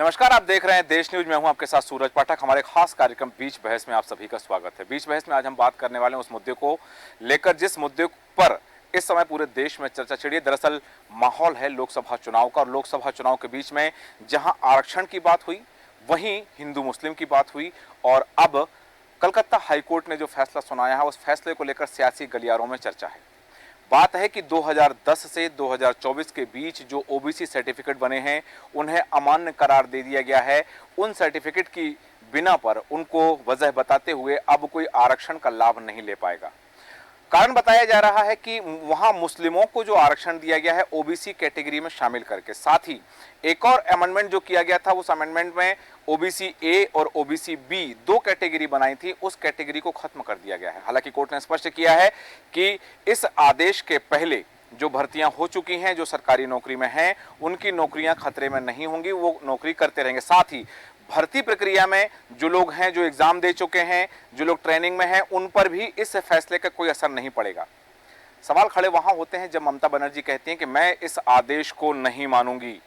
नमस्कार, आप देख रहे हैं देश न्यूज। मैं हूं आपके साथ सूरज पाठक। हमारे खास कार्यक्रम बीच बहस में आप सभी का स्वागत है। बीच बहस में आज हम बात करने वाले हैं उस मुद्दे को लेकर जिस मुद्दे पर इस समय पूरे देश में चर्चा छिड़ी है। दरअसल माहौल है लोकसभा चुनाव का, और लोकसभा चुनाव के बीच में जहां आरक्षण की बात हुई वहीं हिंदू मुस्लिम की बात हुई, और अब कलकत्ता हाईकोर्ट ने जो फैसला सुनाया है उस फैसले को लेकर सियासी गलियारों में चर्चा है। बात है कि 2010 से 2024 के बीच जो ओबीसी सर्टिफिकेट बने हैं उन्हें अमान्य करार दे दिया गया है। उन सर्टिफिकेट की बिना पर उनको वजह बताते हुए अब कोई आरक्षण का लाभ नहीं ले पाएगा। कारण बताया जा रहा है कि वहां मुस्लिमों को जो आरक्षण दिया गया है ओबीसी कैटेगरी में शामिल करके, साथ ही एक और अमेंडमेंट जो किया गया था, उस अमेंडमेंट में ओबीसी ए और ओबीसी बी दो कैटेगरी बनाई थी, उस कैटेगरी को खत्म कर दिया गया है। हालांकि कोर्ट ने स्पष्ट किया है कि इस आदेश के पहले जो भर्तियां हो चुकी हैं, जो सरकारी नौकरी में हैं, उनकी नौकरियां खतरे में नहीं होंगी, वो नौकरी करते रहेंगे। साथ ही भर्ती प्रक्रिया में जो लोग हैं, जो एग्जाम दे चुके हैं, जो लोग ट्रेनिंग में हैं, उन पर भी इस फैसले का कोई असर नहीं पड़ेगा। सवाल खड़े वहां होते हैं जब ममता बनर्जी कहती हैं कि मैं इस आदेश को नहीं मानूंगी,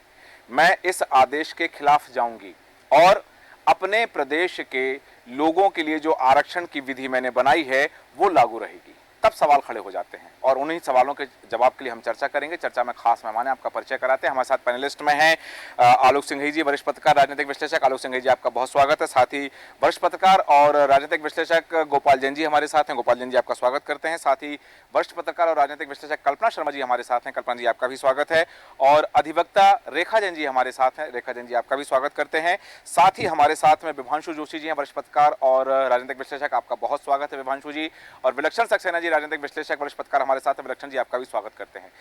मैं इस आदेश के खिलाफ जाऊंगी और अपने प्रदेश के लोगों के लिए जो आरक्षण की विधि मैंने बनाई है वो लागू रहेगी। तब सवाल खड़े हो जाते हैं और उन्हीं सवालों के जवाब के लिए हम चर्चा करेंगे। चर्चा में खास मेहमान हैं, आपका परिचय कराते हैं। हमारे साथ पैनलिस्ट में हैं आलोक सिंघई जी, वरिष्ठ पत्रकार, राजनीतिक विश्लेषक। आलोक सिंघई जी, आपका बहुत स्वागत है। साथ ही वरिष्ठ पत्रकार और राजनीतिक विश्लेषक गोपाल जैन जी हमारे साथ हैं। गोपाल जैन जी, आपका स्वागत करते हैं। साथ ही वरिष्ठ पत्रकार और राजनीतिक विश्लेषक कल्पना शर्मा जी हमारे साथ हैं। कल्पना जी, आपका भी स्वागत है। और अधिवक्ता रेखा जैन जी हमारे साथ हैं। रेखा जैन जी, आपका भी स्वागत करते हैं। साथ ही हमारे साथ में विभांशु जोशी जी हैं, वरिष्ठ पत्रकार और राजनीतिक विश्लेषक। आपका बहुत स्वागत है विभांशु जी। और विलक्षण सक्सेना जी, राजनीतिक विश्लेषक, वरिष्ठ पत्रकार हमारे साथ हैं। विलक्षण जी, आपका भी स्वागत करते हैं।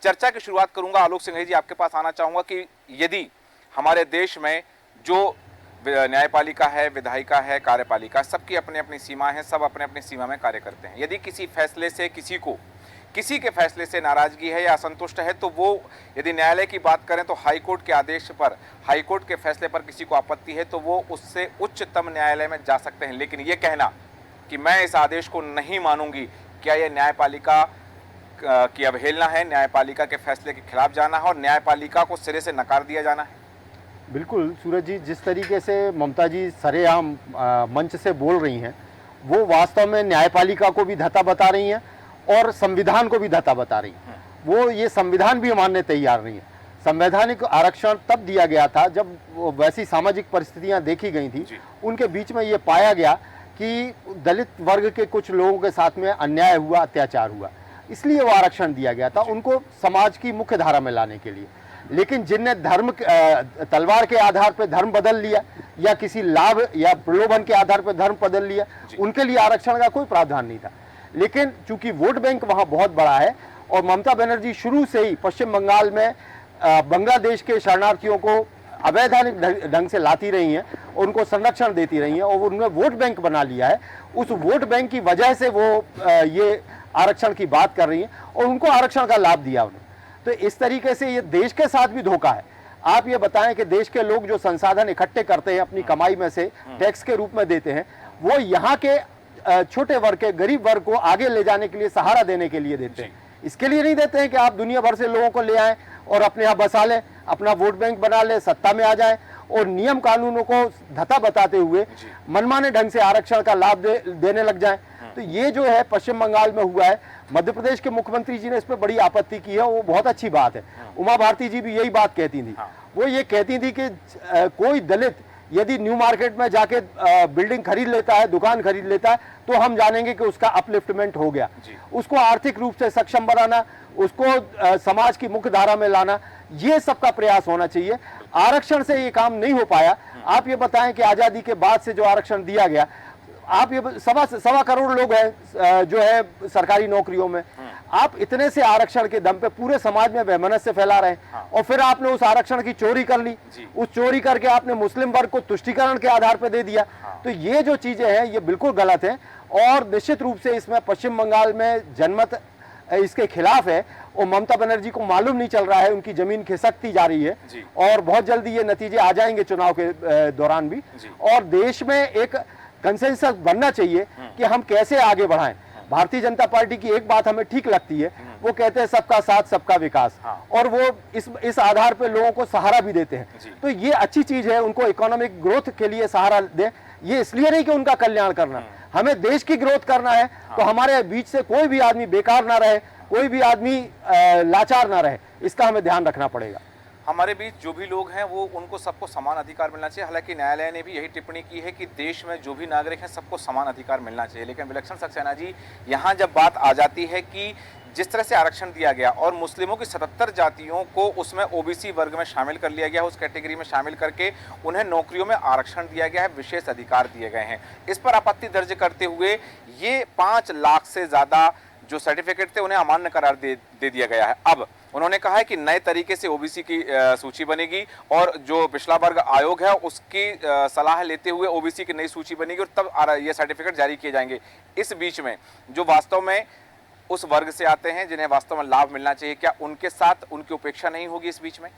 चर्चा की शुरुआत करूंगा आलोक सिंघई जी, आपके पास आना चाहूंगा कि यदि हमारे देश में जो न्यायपालिका है, विधायिका है, कार्यपालिका, सबकी अपनी अपनी सीमा है, सब अपने अपनी सीमा में कार्य करते हैं। यदि किसी फैसले से किसी के फैसले से नाराजगी है या असंतुष्ट है तो वो, यदि न्यायालय की बात करें तो हाईकोर्ट के आदेश पर, हाईकोर्ट के फैसले पर किसी को आपत्ति है तो वो उससे उच्चतम न्यायालय में जा सकते हैं। लेकिन ये कहना कि मैं इस आदेश को नहीं मानूंगी, क्या यह न्यायपालिका की अवहेलना है, न्यायपालिका के फैसले के खिलाफ जाना है और न्यायपालिका को सिरे से नकार दिया जाना है? बिल्कुल सूरज जी, जिस तरीके से ममता जी सरेआम मंच से बोल रही हैं वो वास्तव में न्यायपालिका को भी धता बता रही हैं और संविधान को भी धता बता रही हैं। वो ये संविधान भी मानने तैयार नहीं है। संवैधानिक आरक्षण तब दिया गया था जब वैसी सामाजिक परिस्थितियां देखी गई थी, उनके बीच में ये पाया गया कि दलित वर्ग के कुछ लोगों के साथ में अन्याय हुआ, अत्याचार हुआ, इसलिए वो आरक्षण दिया गया था उनको समाज की मुख्य धारा में लाने के लिए। लेकिन जिनने धर्म तलवार के आधार पर धर्म बदल लिया या किसी लाभ या प्रलोभन के आधार पर धर्म बदल लिया, उनके लिए आरक्षण का कोई प्रावधान नहीं था। लेकिन चूंकि वोट बैंक वहां बहुत बड़ा है और ममता बनर्जी शुरू से ही पश्चिम बंगाल में बांग्लादेश के शरणार्थियों को अवैधानिक ढंग से लाती रही हैं, उनको संरक्षण देती रही हैं और उन्होंने वोट बैंक बना लिया है। उस वोट बैंक की वजह से वो ये आरक्षण की बात कर रही हैं और उनको आरक्षण का लाभ दिया उन्होंने। तो इस तरीके से ये देश के साथ भी धोखा है। आप ये बताएं कि देश के लोग जो संसाधन इकट्ठे करते हैं अपनी कमाई में से, टैक्स के रूप में देते हैं, वो यहाँ के छोटे वर्ग के, गरीब वर्ग को आगे ले जाने के लिए, सहारा देने के लिए देते हैं। इसके लिए नहीं देते हैं कि आप दुनिया भर से लोगों को ले आएं और अपने यहाँ बसा लें, अपना वोट बैंक बना लें, सत्ता में आ जाएं और नियम कानूनों को धता बताते हुए मनमाने ढंग से आरक्षण का लाभ देने लग जाएं। तो ये जो है पश्चिम बंगाल में हुआ है। मध्य प्रदेश के मुख्यमंत्री जी ने इस पर बड़ी आपत्ति की है, वो बहुत अच्छी बात है। उमा भारती जी भी यही बात कहती थी। वो ये कहती थी कि कोई दलित यदि न्यू मार्केट में जाके बिल्डिंग खरीद लेता है, दुकान खरीद लेता है, तो हम जानेंगे कि उसका अपलिफ्टमेंट हो गया। उसको आर्थिक रूप से सक्षम बनाना, उसको समाज की मुख्य धारा में लाना, ये सबका प्रयास होना चाहिए। आरक्षण से ये काम नहीं हो पाया। आप ये बताएं कि आजादी के बाद से जो आरक्षण दिया गया, आप ये सवा करोड़ लोग हैं जो है सरकारी नौकरियों में, आप इतने से आरक्षण के दम पे पूरे समाज में वैमनस्य फैला रहे हैं। और फिर आपने उस आरक्षण की चोरी कर ली, उस चोरी करके आपने मुस्लिम वर्ग को तुष्टीकरण के आधार पर दे दिया। तो ये जो चीजें हैं ये बिल्कुल गलत है और निश्चित रूप से इसमें पश्चिम बंगाल में जनमत इसके खिलाफ है और ममता बनर्जी को मालूम नहीं चल रहा है, उनकी जमीन खिसकती जा रही है और बहुत जल्दी ये नतीजे आ जाएंगे चुनाव के दौरान भी। और देश में एक कंसेंसस बनना चाहिए कि हम कैसे आगे बढ़ाएं। भारतीय जनता पार्टी की एक बात हमें ठीक लगती है, वो कहते हैं सबका साथ सबका विकास, और वो इस आधार पे लोगों को सहारा भी देते हैं। तो ये अच्छी चीज है, उनको इकोनॉमिक ग्रोथ के लिए सहारा दे, ये इसलिए नहीं कि उनका कल्याण करना, हमें देश की ग्रोथ करना है। तो हमारे बीच से कोई भी आदमी बेकार ना रहे, कोई भी आदमी लाचार ना रहे, इसका हमें ध्यान रखना पड़ेगा। हमारे बीच जो भी लोग हैं वो उनको सबको समान अधिकार मिलना चाहिए। हालांकि न्यायालय ने भी यही टिप्पणी की है कि देश में जो भी नागरिक हैं सबको समान अधिकार मिलना चाहिए। लेकिन विलक्षण सक्सेना जी, यहाँ जब बात आ जाती है कि जिस तरह से आरक्षण दिया गया और मुस्लिमों की 77 जातियों को उसमें ओबीसी वर्ग में शामिल कर लिया गया, उस कैटेगरी में शामिल करके उन्हें नौकरियों में आरक्षण दिया गया है, विशेष अधिकार दिए गए हैं, इस पर आपत्ति दर्ज करते हुए ये 5 लाख से ज़्यादा जो सर्टिफिकेट थे उन्हें अमान्य करार दे दिया गया है। अब उन्होंने कहा है कि नए तरीके से ओबीसी की सूची बनेगी और जो पिछला वर्ग आयोग है उसकी सलाह लेते हुए ओबीसी की नई सूची बनेगी और तब ये सर्टिफिकेट जारी किए जाएंगे। इस बीच में जो वास्तव में उस वर्ग से आते हैं जिन्हें वास्तव में लाभ मिलना चाहिए, क्या उनके साथ उनकी उपेक्षा नहीं होगी इस बीच में?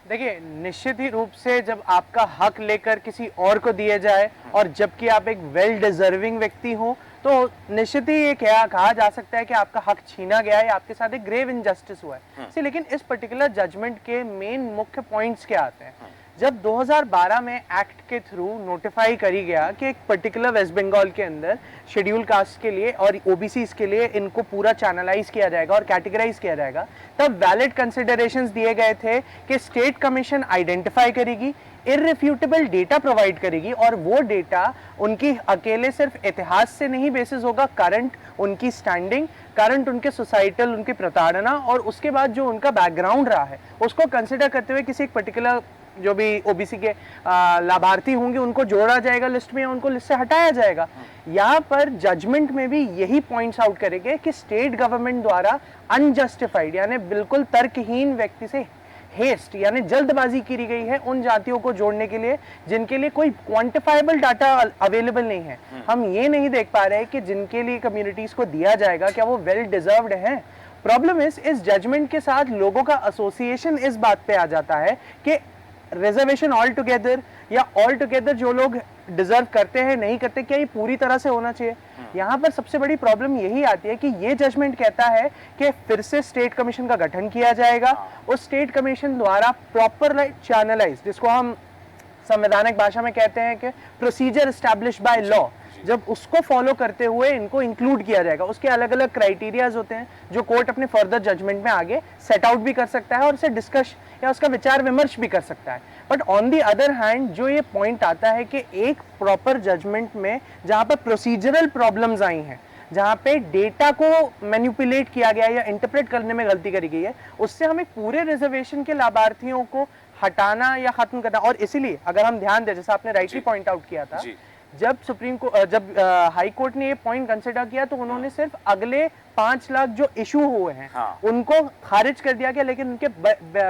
देखिए, निश्चित ही रूप से जब आपका हक लेकर किसी और को दिया जाए और जबकि आप एक वेल डिजर्विंग व्यक्ति हो, तो निश्चित ही ये कहा जा सकता है कि आपका हक छीना गया है, आपके साथ एक ग्रेव इनजस्टिस हुआ है। लेकिन इस पर्टिकुलर जजमेंट के मेन मुख्य पॉइंट्स क्या आते हैं? जब 2012 में एक्ट के थ्रू नोटिफाई करी गया कि एक पर्टिकुलर वेस्ट बंगाल के अंदर शेड्यूल कास्ट के लिए और ओबीसीज के लिए इनको पूरा चैनलाइज किया जाएगा और कैटेगराइज किया जाएगा, तब वैलिड कंसिडरेशंस दिए गए थे कि स्टेट कमीशन आइडेंटिफाई करेगी, इररिफ्यूटेबल डेटा प्रोवाइड करेगी और वो डेटा उनकी अकेले सिर्फ इतिहास से नहीं बेसिस होगा, करंट उनकी स्टैंडिंग, करंट उनके सोसाइटल उनकी प्रताड़ना और उसके बाद जो उनका बैकग्राउंड रहा है उसको कंसिडर करते हुए किसी एक पर्टिकुलर जो भी ओबीसी के लाभार्थी होंगे उनको जोड़ा जाएगा लिस्ट में, उनको लिस्ट से हटाया जाएगा। यहाँ पर जजमेंट में भी यही पॉइंट्स आउट करेंगे कि स्टेट गवर्नमेंट द्वारा अनजस्टिफाइड यानी बिल्कुल तर्कहीन व्यक्ति से हेस्ट यानी जल्दबाजी की गई है उन जातियों को जोड़ने के लिए जिनके लिए कोई क्वांटिफाइबल डाटा अवेलेबल नहीं है। हम ये नहीं देख पा रहे कि जिनके लिए कम्युनिटीज को दिया जाएगा क्या वो वेल डिजर्व्ड है। प्रॉब्लम इस जजमेंट के साथ लोगों का एसोसिएशन इस बात पे आ जाता है कि रिजर्वेशन ऑल टुगेदर या ऑल टुगेदर जो लोग डिजर्व करते हैं नहीं करते, क्या ये पूरी तरह से होना चाहिए? यहाँ पर सबसे बड़ी प्रॉब्लम यही आती है कि ये जजमेंट कहता है कि फिर से स्टेट कमीशन का गठन किया जाएगा, उस स्टेट कमीशन द्वारा प्रॉपर चैनलाइज, जिसको हम संवैधानिक भाषा में कहते हैं कि प्रोसीजर एस्टैब्लिश बाय लॉ, जब उसको फॉलो करते हुए इनको इंक्लूड किया जाएगा। उसके अलग अलग क्राइटेरियाज होते हैं जो कोर्ट अपने फर्दर जजमेंट में आगे सेट आउट भी कर सकता है और उसे डिस्कस या उसका विचार विमर्श भी कर सकता है। But on the other hand जो ये पॉइंट आता है कि एक प्रॉपर जजमेंट में जहाँ पर प्रोसीजरल प्रॉब्लम्स आई हैं, जहाँ पे डेटा को मैनिपुलेट किया गया या इंटरप्रेट करने में गलती करी गई है, उससे हमें पूरे रिजर्वेशन के लाभार्थियों को हटाना या खत्म करना। और इसीलिए अगर हम ध्यान दें, जैसा आपने राइटली पॉइंट आउट किया था, जब हाई कोर्ट ने ये पॉइंट कंसिडर किया तो उन्होंने सिर्फ अगले 5 लाख जो इशू हुए हैं उनको खारिज कर दिया गया, लेकिन उनके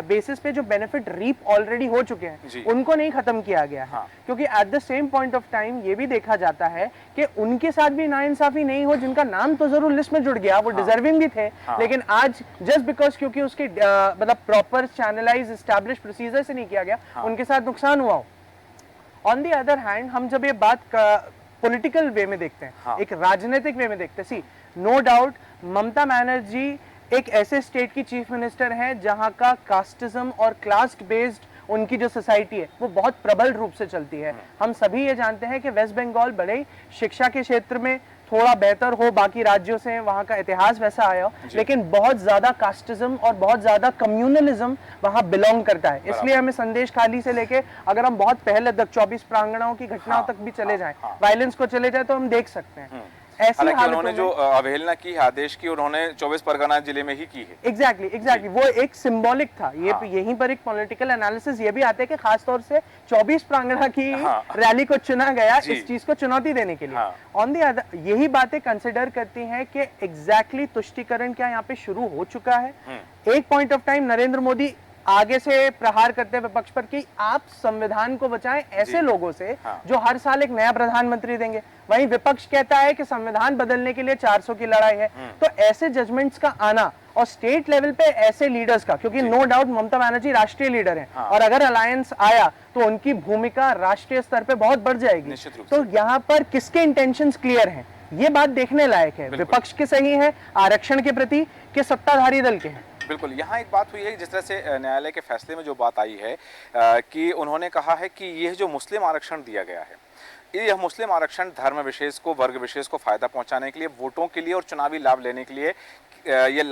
बेसिस पे जो बेनिफिट रीप ऑलरेडी हो चुके हैं उनको नहीं खत्म किया गया है। क्योंकि at the same point of time ये भी देखा जाता है कि उनके साथ भी नाइंसाफी नहीं हो जिनका नाम तो जरूर लिस्ट में जुड़ गया, वो डिजर्विंग भी थे, लेकिन आज जस्ट बिकॉज क्योंकि उसके मतलब प्रॉपर चैनलाइज एस्टैब्लिश प्रोसीजर से नहीं किया गया, उनके साथ नुकसान हुआ हो। ऑन दी अदर हैंड हम जब ये बात पॉलिटिकल वे में देखते हैं, एक राजनीतिक वे में देखते हैं, सी नो डाउट ममता बनर्जी एक ऐसे स्टेट की चीफ मिनिस्टर हैं जहां का कास्टिज्म और क्लास बेस्ड उनकी जो सोसाइटी है वो बहुत प्रबल रूप से चलती है। हम सभी ये जानते हैं कि वेस्ट बंगाल बड़े ही शिक्षा के क्षेत्र में थोड़ा बेहतर हो बाकी राज्यों से, वहाँ का इतिहास वैसा आया हो, लेकिन बहुत ज्यादा कास्टिज्म और बहुत ज्यादा कम्युनलिज्म वहाँ बिलोंग करता है। इसलिए हमें संदेश खाली से लेके अगर हम बहुत पहले तक 24 प्रांगणों की घटनाओं तक भी चले जाएं, वायलेंस को चले जाए, तो हम देख सकते हैं ऐसी उन्होंने जो अवहेलना की आदेश की उन्होंने 24 परगना जिले में ही की है। एग्जैक्टली वो एक सिंबॉलिक था। ये यहीं पर एक पॉलिटिकल एनालिसिस ये भी आता है कि खास तौर से 24 प्रांगणा की रैली को चुना गया इस चीज को चुनौती देने के लिए। ऑन दी अदर यही बातें कंसिडर करती हैं कि एग्जैक्टली तुष्टीकरण क्या यहाँ पे शुरू हो चुका है। एक point of time Narendra Modi आगे से प्रहार करते हैं विपक्ष पर कि आप संविधान को बचाएं ऐसे लोगों से जो हर साल एक नया प्रधानमंत्री देंगे। वहीं विपक्ष कहता है कि संविधान बदलने के लिए 400 की लड़ाई है। तो ऐसे जजमेंट्स का आना और स्टेट लेवल पे ऐसे लीडर्स का, क्योंकि नो डाउट ममता बनर्जी राष्ट्रीय लीडर हैं और अगर अलायंस आया तो उनकी भूमिका राष्ट्रीय स्तर पे बहुत बढ़ जाएगी। तो यहाँ पर किसके इंटेंशंस क्लियर हैं? ये बात देखने लायक है, विपक्ष के सही है आरक्षण के प्रति कि सत्ताधारी दल के हैं। बिल्कुल, यहाँ एक बात हुई है जिस तरह से न्यायालय के फैसले में जो बात आई है कि उन्होंने कहा है कि यह जो मुस्लिम आरक्षण दिया गया है, यह मुस्लिम आरक्षण धर्म विशेष को, वर्ग विशेष को फायदा पहुंचाने के लिए, वोटों के लिए और चुनावी लाभ लेने के लिए ये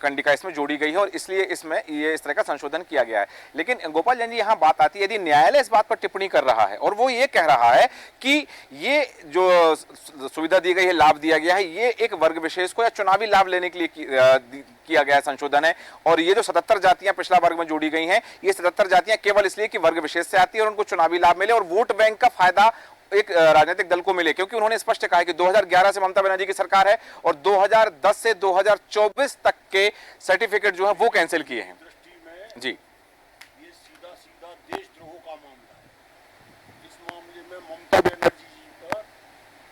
कंडिका इसमें जोड़ी गई है और इसलिए इसमें ये इस तरह का संशोधन किया गया है। लेकिन गोपाल जैन जी, यहाँ बात आती है, यदि न्यायालय इस बात पर टिप्पणी कर रहा है और वो ये कह रहा है कि ये जो सुविधा दी गई है, लाभ दिया गया है, ये एक वर्ग विशेष को या चुनावी लाभ लेने के लिए किया गया संशोधन है, और ये जो 77 जातियां पिछड़ा वर्ग में जोड़ी गई हैं, ये 77 जातियां केवल इसलिए कि वर्ग विशेष से आती है और उनको चुनावी लाभ मिले और वोट बैंक का फायदा एक राजनीतिक दल को मिले, क्योंकि उन्होंने स्पष्ट कहा है कि 2011 से ममता बनर्जी की सरकार है और 2010 से 2024 तक के सर्टिफिकेट जो है वो कैंसिल किए हैं। जी, ये सीधा सीधा देशद्रोह का मामला है। इस मामले में ममता बनर्जी जी पर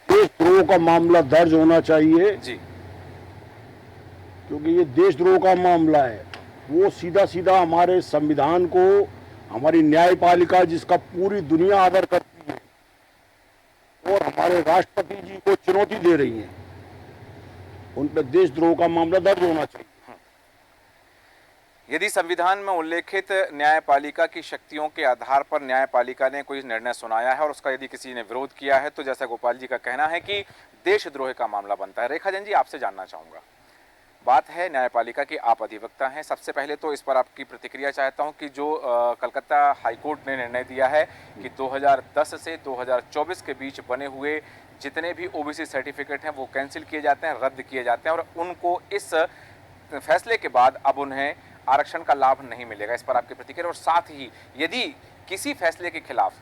देशद्रोह का मामला दर्ज होना चाहिए जी, क्योंकि ये देशद्रोह का मामला है। वो सीधा सीधा हमारे संविधान को, हमारी न्यायपालिका जिसका पूरी दुनिया आदर करती है और हमारे राष्ट्रपति जी को चुनौती दे रही है, उन पर देशद्रोह का मामला दर्ज होना चाहिए। यदि संविधान में उल्लेखित न्यायपालिका की शक्तियों के आधार पर न्यायपालिका ने कोई निर्णय सुनाया है और उसका यदि किसी ने विरोध किया है, तो जैसा गोपाल जी का कहना है कि देशद्रोह का मामला बनता है। रेखा जैन जी, आपसे जानना चाहूंगा, बात है न्यायपालिका की, आप अधिवक्ता हैं, सबसे पहले तो इस पर आपकी प्रतिक्रिया चाहता हूं कि जो कलकत्ता हाईकोर्ट ने निर्णय दिया है कि 2010 से 2024 के बीच बने हुए जितने भी ओबीसी सर्टिफिकेट हैं वो कैंसिल किए जाते हैं, रद्द किए जाते हैं और उनको इस फैसले के बाद अब उन्हें आरक्षण का लाभ नहीं मिलेगा। इस पर आपकी प्रतिक्रिया, और साथ ही यदि किसी फैसले के खिलाफ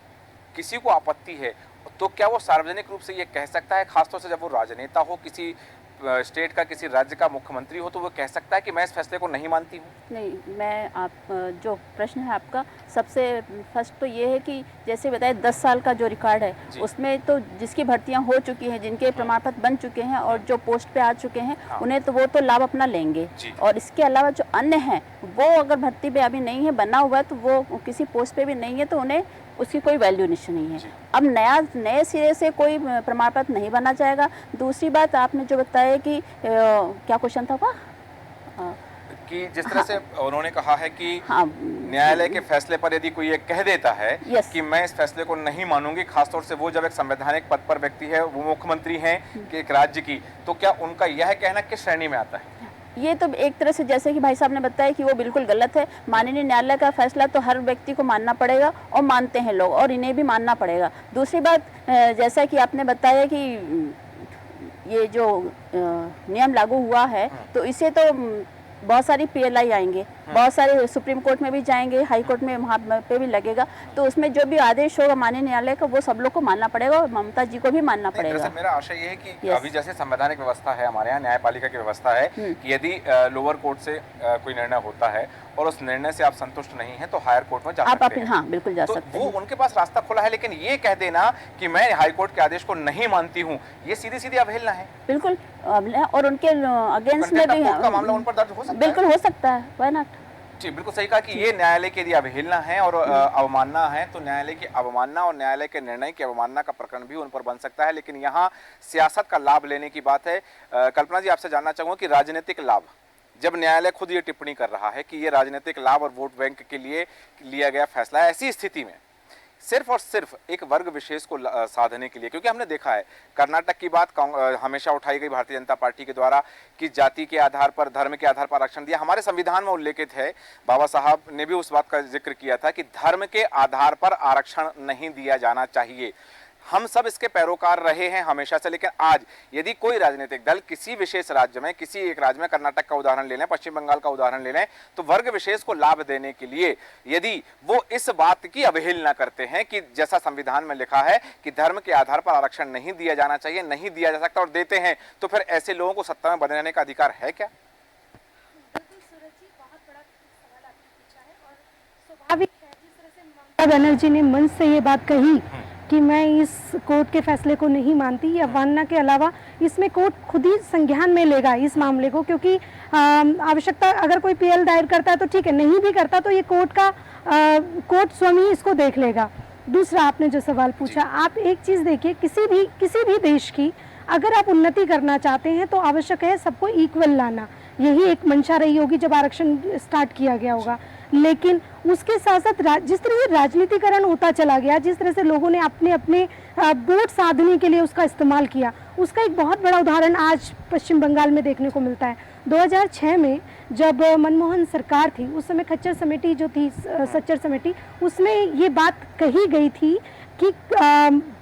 किसी को आपत्ति है तो क्या वो सार्वजनिक रूप से ये कह सकता है, खासतौर से जब वो राजनेता हो, किसी स्टेट का, किसी राज्य का मुख्यमंत्री हो, तो वो कह सकता है कि मैं इस फैसले को नहीं मानती हूँ? नहीं, मैं आप जो प्रश्न है आपका, सबसे फर्स्ट तो ये है कि जैसे बताया 10 साल का जो रिकॉर्ड है उसमें तो जिसकी भर्तियां हो चुकी हैं, जिनके प्रमाण पत्र बन चुके हैं और जो पोस्ट पे आ चुके हैं, उन्हें तो वो तो लाभ अपना लेंगे। और इसके अलावा जो अन्य हैं वो अगर भर्ती पे अभी नहीं है, बना हुआ है, तो वो किसी पोस्ट पे भी नहीं है, तो उन्हें उसकी कोई वैल्यू नहीं है। अब नए सिरे से कोई प्रमाण पत्र नहीं बना जाएगा। दूसरी बात आपने जो बताया कि क्या क्वेश्चन था आपका, कि जिस तरह से उन्होंने कहा है कि न्यायालय के फैसले पर यदि कोई ये कह देता है कि मैं इस फैसले को नहीं मानूंगी, खासतौर से वो जब एक संवैधानिक पद पर व्यक्ति है, वो मुख्यमंत्री हैं कि एक राज्य की, तो क्या उनका यह कहना किस श्रेणी में आता है? ये तो एक तरह से जैसे कि भाई साहब ने बताया कि वो बिल्कुल गलत है। माननीय न्यायालय का फैसला तो हर व्यक्ति को मानना पड़ेगा और मानते हैं लोग, और इन्हें भी मानना पड़ेगा। दूसरी बात, जैसा कि आपने बताया कि ये जो नियम लागू हुआ है, तो इसे तो बहुत सारी पीएलआई आएंगे, बहुत सारे सुप्रीम कोर्ट में भी जाएंगे, हाई कोर्ट में, वहाँ पे भी लगेगा, तो उसमें जो भी आदेश होगा माननीय न्यायालय का वो सब लोग को मानना पड़ेगा और ममता जी को भी मानना पड़ेगा। मेरा आशय ये है कि अभी जैसे संवैधानिक व्यवस्था है हमारे यहाँ, न्यायपालिका की व्यवस्था है कि यदि लोअर कोर्ट से कोई निर्णय होता है और उस निर्णय से आप संतुष्ट नहीं है तो हायर कोर्ट में जा सकते हैं। हाँ, बिल्कुल जा सकते हैं। वो उनके पास रास्ता खुला है, लेकिन ये कह देना कि मैं हाई कोर्ट के आदेश को नहीं मानती हूँ, ये सीधी सीधी अवहेलना है। बिल्कुल, और उनके अगेंस्ट में भी का मामला उन पर दर्ज हो सकता है। बिल्कुल हो सकता है, व्हाई नॉट। जी, बिल्कुल सही कहा कि ये न्यायालय की यदि अवहेलना है और अवमानना है, तो न्यायालय की अवमानना और न्यायालय के निर्णय की अवमानना का प्रकरण भी उन पर बन सकता है। लेकिन यहाँ सियासत का लाभ लेने की बात है। कल्पना जी, आपसे जानना चाहूंगा कि राजनीतिक लाभ, जब न्यायालय खुद ये टिप्पणी कर रहा है कि ये राजनीतिक लाभ और वोट बैंक के लिए लिया गया फैसला है, ऐसी स्थिति में सिर्फ और सिर्फ एक वर्ग विशेष को साधने के लिए, क्योंकि हमने देखा है कर्नाटक की बात हमेशा उठाई गई भारतीय जनता पार्टी के द्वारा कि जाति के आधार पर, धर्म के आधार पर आरक्षण दिया। हमारे संविधान में उल्लेखित है, बाबा साहब ने भी उस बात का जिक्र किया था कि धर्म के आधार पर आरक्षण नहीं दिया जाना चाहिए। हम सब इसके पैरोकार रहे हैं हमेशा से, लेकिन आज यदि कोई राजनीतिक दल किसी विशेष राज्य में, किसी एक राज्य में, कर्नाटक का उदाहरण ले लें, पश्चिम बंगाल का उदाहरण ले लें, तो वर्ग विशेष को लाभ देने के लिए यदि वो इस बात की अवहेलना करते हैं कि जैसा संविधान में लिखा है कि धर्म के आधार पर आरक्षण नहीं दिया जाना चाहिए, नहीं दिया जा सकता, और देते हैं, तो फिर ऐसे लोगों को सत्ता में बने रहने का अधिकार है क्या? स्वाभाविक है, जिस तरह से ममता बनर्जी ने मंच से ये बात कही कि मैं इस कोर्ट के फैसले को नहीं मानती, या मानना के अलावा इसमें कोर्ट खुद ही संज्ञान में लेगा इस मामले को, क्योंकि आवश्यकता, अगर कोई पीएल दायर करता है तो ठीक है, नहीं भी करता तो ये कोर्ट स्वयं ही इसको देख लेगा। दूसरा, आपने जो सवाल पूछा, आप एक चीज़ देखिए, किसी भी देश की अगर आप उन्नति करना चाहते हैं तो आवश्यक है सबको इक्वल लाना, यही एक मंशा रही होगी जब आरक्षण स्टार्ट किया गया होगा। लेकिन उसके साथ साथ जिस तरह से राजनीतिकरण होता चला गया, जिस तरह से लोगों ने अपने अपने वोट साधने के लिए उसका इस्तेमाल किया, उसका एक बहुत बड़ा उदाहरण आज पश्चिम बंगाल में देखने को मिलता है। 2006 में जब मनमोहन सरकार थी, उस समय खच्चर समिति जो थी, सच्चर समिति, उसमें ये बात कही गई थी कि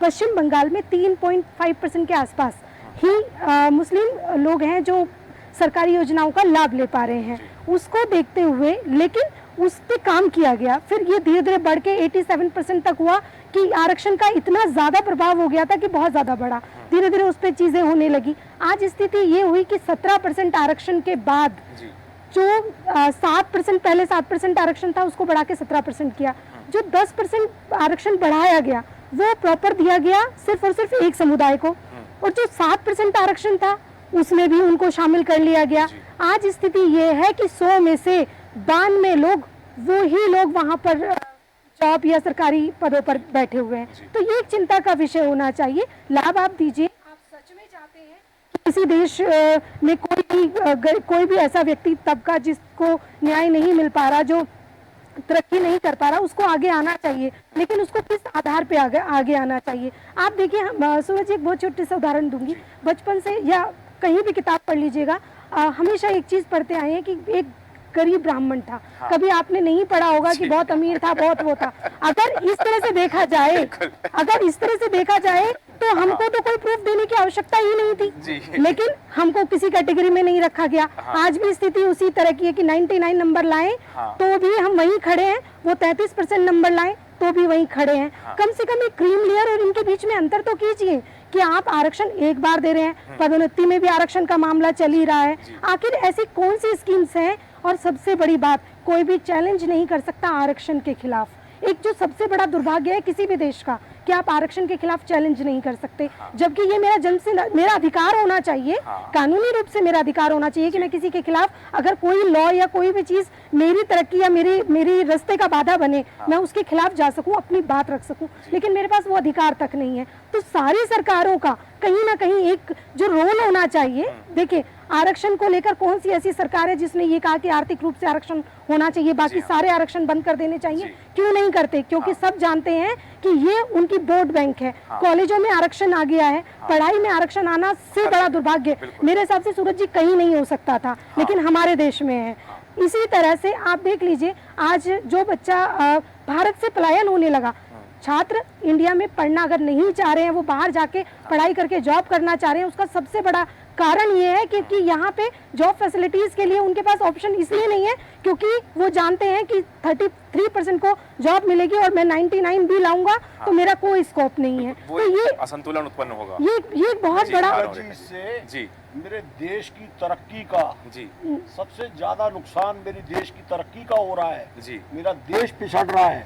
पश्चिम बंगाल में 3.5% के आसपास ही मुस्लिम लोग हैं जो सरकारी योजनाओं का लाभ ले पा रहे हैं। उसको देखते हुए लेकिन उस पर काम किया गया, फिर ये धीरे धीरे बढ़ के 87% तक हुआ कि आरक्षण का इतना ज़्यादा प्रभाव हो गया था कि बहुत ज़्यादा बढ़ा, धीरे धीरे उस पर चीज़ें होने लगी। आज स्थिति ये हुई कि 17% आरक्षण के बाद जो 7% पहले 7% आरक्षण था उसको बढ़ा के 17% किया। जो 10% आरक्षण बढ़ाया गया वो प्रॉपर दिया गया सिर्फ और सिर्फ एक समुदाय को, और जो 7% आरक्षण था उसमें भी उनको शामिल कर लिया गया। आज स्थिति ये है कि 100 में से 92 लोग वो ही लोग वहाँ पर जॉब या सरकारी पदों पर बैठे हुए हैं। तो ये एक चिंता का विषय होना चाहिए। लाभ आप दीजिए। आप सच में चाहते हैं कि किसी देश में कोई भी ऐसा व्यक्ति तबका जिसको न्याय नहीं मिल पा रहा, जो तरक्की नहीं कर पा रहा, उसको आगे आना चाहिए, लेकिन उसको किस आधार पे आगे आना चाहिए। आप देखिए सूरज, एक बहुत छोटे से उदाहरण दूंगी। बचपन से या कहीं भी किताब पढ़ लीजिएगा, हमेशा एक चीज पढ़ते आए हैं कि एक गरीब ब्राह्मण था। कभी आपने नहीं पढ़ा होगा कि बहुत अमीर था, बहुत वो था। अगर इस तरह से देखा जाए तो हमको तो कोई प्रूफ देने की आवश्यकता ही नहीं थी, लेकिन हमको किसी कैटेगरी में नहीं रखा गया। आज भी स्थिति उसी तरह की है कि 99 नंबर लाएं तो भी हम वहीं खड़े हैं, वो 33% नंबर लाएं तो भी वहीं खड़े हैं। कम से कम एक क्रीम लेयर और इनके बीच में अंतर तो कीजिए कि आप आरक्षण एक बार दे रहे हैं, पदोन्नति में भी आरक्षण का मामला चल ही रहा है। आखिर ऐसी कौन सी स्कीम्स हैं? और सबसे बड़ी बात, कोई भी चैलेंज नहीं कर सकता आरक्षण के खिलाफ। एक जो सबसे बड़ा दुर्भाग्य है किसी भी देश का कि आप आरक्षण के खिलाफ चैलेंज नहीं कर सकते, जबकि ये मेरा जन्म से मेरा अधिकार होना चाहिए, कानूनी रूप से मेरा अधिकार होना चाहिए कि मैं किसी के खिलाफ अगर कोई लॉ या कोई भी चीज मेरी तरक्की या मेरी रास्ते का बाधा बने, मैं उसके खिलाफ जा सकूं, अपनी बात रख सकूं, लेकिन मेरे पास वो अधिकार तक नहीं है। तो सारी सरकारों का कहीं ना कहीं एक जो रोल होना चाहिए। देखिए, आरक्षण को लेकर कौन सी ऐसी सरकार है जिसने ये कहा कि आर्थिक रूप से आरक्षण होना चाहिए, बाकी सारे आरक्षण बंद कर देने चाहिए? क्यों नहीं करते? क्योंकि सब जानते हैं कि ये उनकी वोट बैंक है। कॉलेजों में आरक्षण आ गया है, पढ़ाई में आरक्षण आना से बड़ा दुर्भाग्य मेरे हिसाब से सूरज जी कहीं नहीं हो सकता था, लेकिन हमारे देश में है। इसी तरह से आप देख लीजिए, आज जो बच्चा भारत से पलायन होने लगा, छात्र इंडिया में पढ़ना अगर नहीं चाह रहे हैं, वो बाहर जाके पढ़ाई करके जॉब करना चाह रहे हैं, उसका सबसे बड़ा कारण ये है क्योंकि यहाँ पे जॉब फैसिलिटीज के लिए उनके पास ऑप्शन इसलिए नहीं है क्योंकि वो जानते हैं कि 33% को जॉब मिलेगी और मैं 99 भी लाऊंगा तो मेरा कोई स्कोप नहीं है। तो ये असंतुलन उत्पन्न होगा। ये बहुत बड़ा जी मेरे देश की तरक्की का सबसे ज्यादा नुकसान मेरे देश की तरक्की का हो रहा है जी। मेरा देश पिछड़ रहा है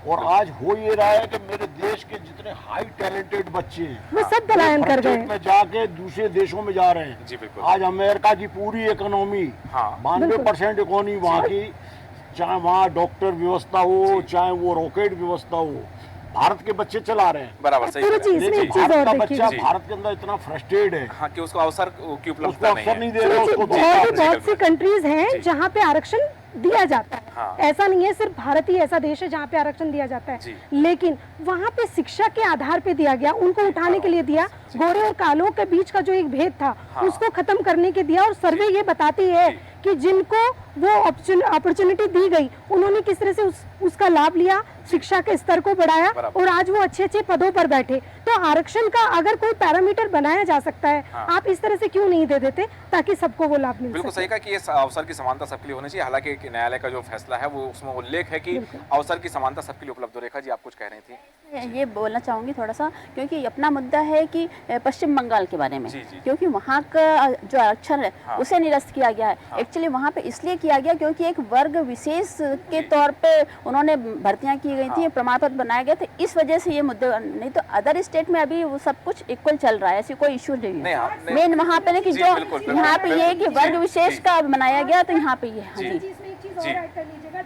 और आज हो ये रहा है कि मेरे देश के जितने हाई टैलेंटेड बच्चे हैं वो सब पलायन कर गए में जाके दूसरे देशों में जा रहे हैं जी। बिल्कुल। आज अमेरिका की पूरी इकोनॉमी 92% इकोनॉमी वहाँ की, चाहे वहाँ डॉक्टर व्यवस्था हो, चाहे वो रॉकेट व्यवस्था हो, भारत के बच्चे चला रहे हैं। बराबर, सही। भारत का बच्चा भारत के अंदर इतना फ्रस्ट्रेटेड है कि उसको अवसर की उपलब्धता नहीं दे रहे। बहुत सी कंट्रीज हैं जहाँ पे आरक्षण दिया जाता है। ऐसा नहीं है सिर्फ भारत ही ऐसा देश है जहाँ पे आरक्षण दिया जाता है, लेकिन वहाँ पे शिक्षा के आधार पे दिया गया, उनको उठाने के लिए दिया। गोरे और कालों के बीच का जो एक भेद था उसको खत्म करने के दिया। और सर्वे ये बताती है कि जिनको वो अपॉर्चुनिटी दी गई उन्होंने किस तरह से उसका लाभ लिया, शिक्षा के स्तर को बढ़ाया और आज वो अच्छे अच्छे पदों पर बैठे। तो आरक्षण का अगर कोई पैरामीटर बनाया जा सकता है, आप इस तरह से क्यों नहीं दे देते ताकि सबको वो लाभ मिल सके? बिल्कुल सही कहा कि ये अवसर की समानता सबके लिए होनी चाहिए। हालांकि न्यायालय का जो फैसला है वो उसमें उल्लेख है कि अवसर की समानता सबके लिए उपलब्ध हो। रेखा जी, आप कुछ कह रही थी? ये बोलना चाहूँगी थोड़ा सा, क्योंकि अपना मुद्दा है कि पश्चिम बंगाल के बारे में, क्योंकि वहाँ का जो आरक्षण है उसे निरस्त किया गया है। एक्चुअली वहाँ पे इसलिए किया गया क्योंकि एक वर्ग विशेष के तौर पे उन्होंने भर्तियाँ की गई थी, प्रमाण पत्र बनाया गया था, इस वजह से ये मुद्दे। नहीं तो अदर स्टेट में अभी वो सब कुछ इक्वल चल रहा है, ऐसी कोई इशू नहीं है। मेन वहाँ पे कि जो यहाँ पे ये है कि वर्ग विशेष का बनाया गया, तो यहाँ पे ये जी।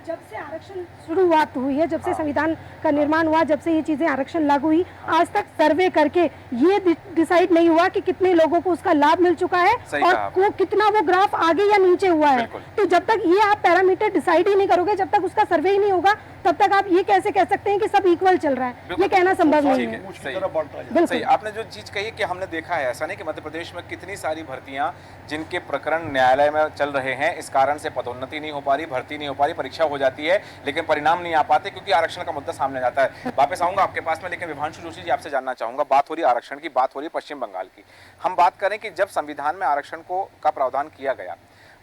जब से आरक्षण शुरुआत हुई है, जब से संविधान का निर्माण हुआ, जब से ये चीजें आरक्षण लागू हुई, आज तक सर्वे करके ये डिसाइड नहीं हुआ कि कितने लोगों को उसका लाभ मिल चुका है सही और कहा आपने। को कितना वो ग्राफ आगे या नीचे हुआ है। बिल्कुल। तो जब तक ये आप पैरामीटर डिसाइड ही नहीं करोगे, जब तक उसका सर्वे ही नहीं होगा, तब तक आप ये कैसे कह सकते हैं कि सब इक्वल चल रहा है? बिल्कुल। ये कहना संभव नहीं ठीक है। है, उसकी सही। तरफ बढ़ता है। बिल्कुल। सही, आपने जो चीज कही है कि हमने देखा है, ऐसा नहीं कि मध्य प्रदेश में कितनी सारी भर्तियां जिनके प्रकरण न्यायालय में चल रहे हैं, इस कारण से पदोन्नति नहीं हो पा रही, भर्ती नहीं हो पा रही, परीक्षा हो जाती है लेकिन परिणाम नहीं आ पाते क्योंकि आरक्षण का मुद्दा सामने जाता है। वापस आऊंगा आपके पास में, लेकिन विभांशु जोशी जी आपसे जानना चाहूंगा, बात हो रही है आरक्षण की, बात हो रही है पश्चिम बंगाल की। हम बात करें कि जब संविधान में आरक्षण का प्रावधान किया गया,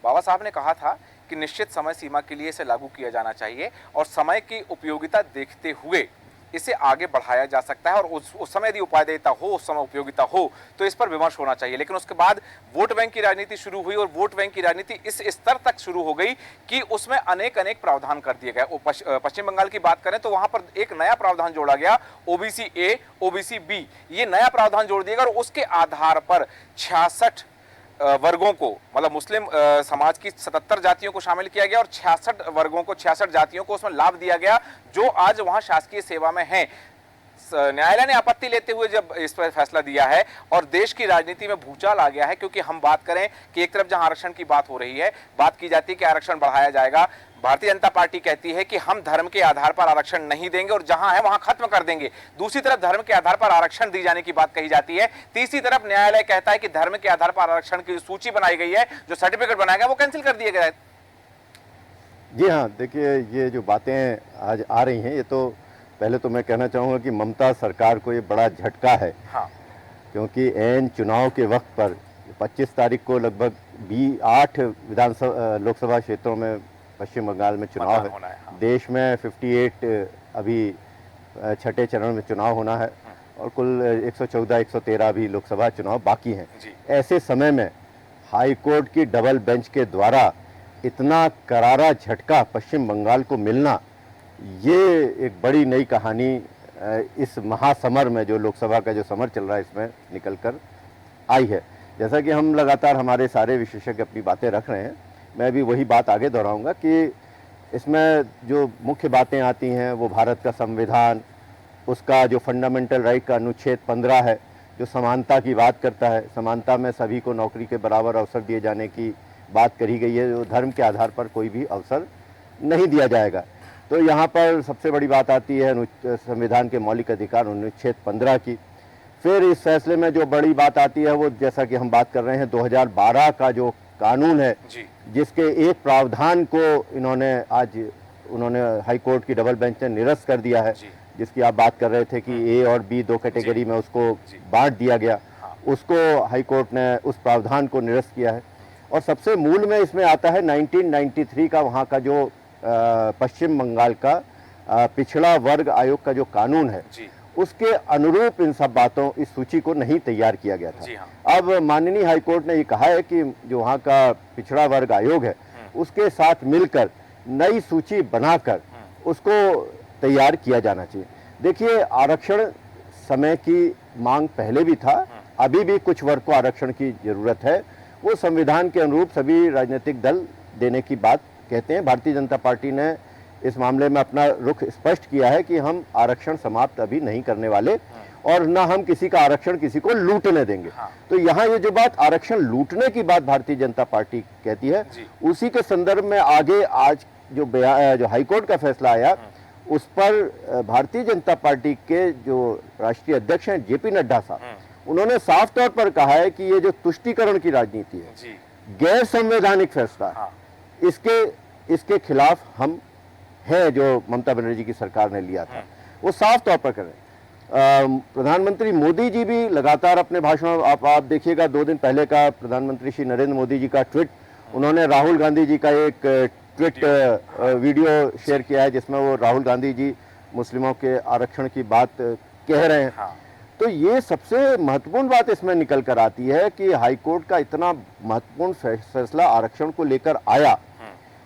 बाबा साहब ने कहा था कि निश्चित समय सीमा के लिए इसे लागू किया जाना चाहिए और समय की उपयोगिता देखते हुए इसे आगे बढ़ाया जा सकता है और उस समय यदि उपादेयता हो, उस समय उपयोगिता हो तो इस पर विमर्श होना चाहिए। लेकिन उसके बाद वोट बैंक की राजनीति शुरू हुई और वोट बैंक की राजनीति इस स्तर तक शुरू हो गई कि उसमें अनेक प्रावधान कर दिए गए। पश्चिम बंगाल की बात करें तो वहां पर एक नया प्रावधान जोड़ा गया, ओबीसी ए, ओबीसी बी, ये नया प्रावधान जोड़ दिया गया और उसके आधार पर 66 वर्गों को, मतलब मुस्लिम समाज की 77 जातियों को शामिल किया गया और 66 वर्गों को, 66 जातियों को उसमें लाभ दिया गया जो आज वहां शासकीय सेवा में हैं। न्यायालय ने आपत्ति लेते हुए जब इस पर फैसला दिया है और देश की राजनीति में भूचाल आ गया है, क्योंकि हम बात करें कि एक तरफ जहां आरक्षण की बात हो रही है, बात की जाती है कि आरक्षण बढ़ाया जाएगा, भारतीय जनता पार्टी कहती है कि हम धर्म के आधार पर आरक्षण नहीं देंगे और जहां है वहां खत्म कर देंगे। दूसरी तरफ धर्म के आधार पर आरक्षण दी जाने की बात कही जाती है। तीसरी तरफ न्यायालय कहता है कि धर्म के आधार पर आरक्षण की सूची बनाई गई है, जो सर्टिफिकेट बनाया गया वो कैंसिल कर दिया गया है। जी हाँ, देखिए ये जो बातें आज आ रही हैं, ये तो पहले तो मैं कहना चाहूँगा कि ममता सरकार को ये बड़ा झटका है। हाँ। क्योंकि एन चुनाव के वक्त पर 25 तारीख को लगभग 8 विधानसभा लोकसभा क्षेत्रों में पश्चिम बंगाल में चुनाव होना है, हाँ। देश में 58 अभी छठे चरण में चुनाव होना है और कुल 114-113 अभी लोकसभा चुनाव बाकी हैं। जी। ऐसे समय में हाई कोर्ट की डबल बेंच के द्वारा इतना करारा झटका पश्चिम बंगाल को मिलना, ये एक बड़ी नई कहानी इस महासमर में, जो लोकसभा का जो समर चल रहा है, इसमें निकल कर आई है। जैसा कि हम लगातार हमारे सारे विशेषज्ञ अपनी बातें रख रहे हैं, मैं भी वही बात आगे दोहराऊंगा कि इसमें जो मुख्य बातें आती हैं वो भारत का संविधान, उसका जो फंडामेंटल राइट का अनुच्छेद 15 है, जो समानता की बात करता है, समानता में सभी को नौकरी के बराबर अवसर दिए जाने की बात करी गई है, जो धर्म के आधार पर कोई भी अवसर नहीं दिया जाएगा। तो यहाँ पर सबसे बड़ी बात आती है संविधान के मौलिक अधिकार अनुच्छेद 15 की। फिर इस फैसले में जो बड़ी बात आती है वो, जैसा कि हम बात कर रहे हैं, 2012 का जो कानून है जी। जिसके एक प्रावधान को उन्होंने हाई कोर्ट की डबल बेंच ने निरस्त कर दिया है, जिसकी आप बात कर रहे थे कि ए और बी दो कैटेगरी में उसको बांट दिया गया, उसको हाई कोर्ट ने उस प्रावधान को निरस्त किया है। और सबसे मूल में इसमें आता है 1993 का वहाँ का जो पश्चिम बंगाल का पिछड़ा वर्ग आयोग का जो कानून है, उसके अनुरूप इन सब बातों, इस सूची को नहीं तैयार किया गया था। अब माननीय हाई कोर्ट ने ये कहा है कि जो वहाँ का पिछड़ा वर्ग आयोग है, उसके साथ मिलकर नई सूची बनाकर उसको तैयार किया जाना चाहिए। देखिए, आरक्षण समय की मांग पहले भी था, अभी भी कुछ वर्ग को आरक्षण की जरूरत है, वो संविधान के अनुरूप सभी राजनीतिक दल देने की बात कहते हैं। भारतीय जनता पार्टी ने इस मामले में अपना रुख स्पष्ट किया है कि हम आरक्षण समाप्त अभी नहीं करने वाले और न हम किसी का आरक्षण किसी को लूटने देंगे। तो यहाँ ये जो बात आरक्षण लूटने की बात भारतीय जनता पार्टी कहती है, उसी के संदर्भ में आगे आज जो हाईकोर्ट का फैसला आया, उस पर भारतीय जनता पार्टी के जो राष्ट्रीय अध्यक्ष हैं जेपी नड्डा साहब, उन्होंने साफ तौर पर कहा है कि ये जो तुष्टीकरण की राजनीति है, गैर संवैधानिक फैसला, इसके खिलाफ हम हैं, जो ममता बनर्जी की सरकार ने लिया था, वो साफ तौर पर करें। प्रधानमंत्री मोदी जी भी लगातार अपने भाषणों, आप देखिएगा 2 दिन पहले का प्रधानमंत्री श्री नरेंद्र मोदी जी का ट्वीट, उन्होंने राहुल गांधी जी का एक ट्वीट वीडियो शेयर किया है जिसमें वो राहुल गांधी जी मुस्लिमों के आरक्षण की बात कह रहे हैं। तो ये सबसे महत्वपूर्ण बात इसमें निकल कर आती है कि हाईकोर्ट का इतना महत्वपूर्ण फैसला आरक्षण को लेकर आया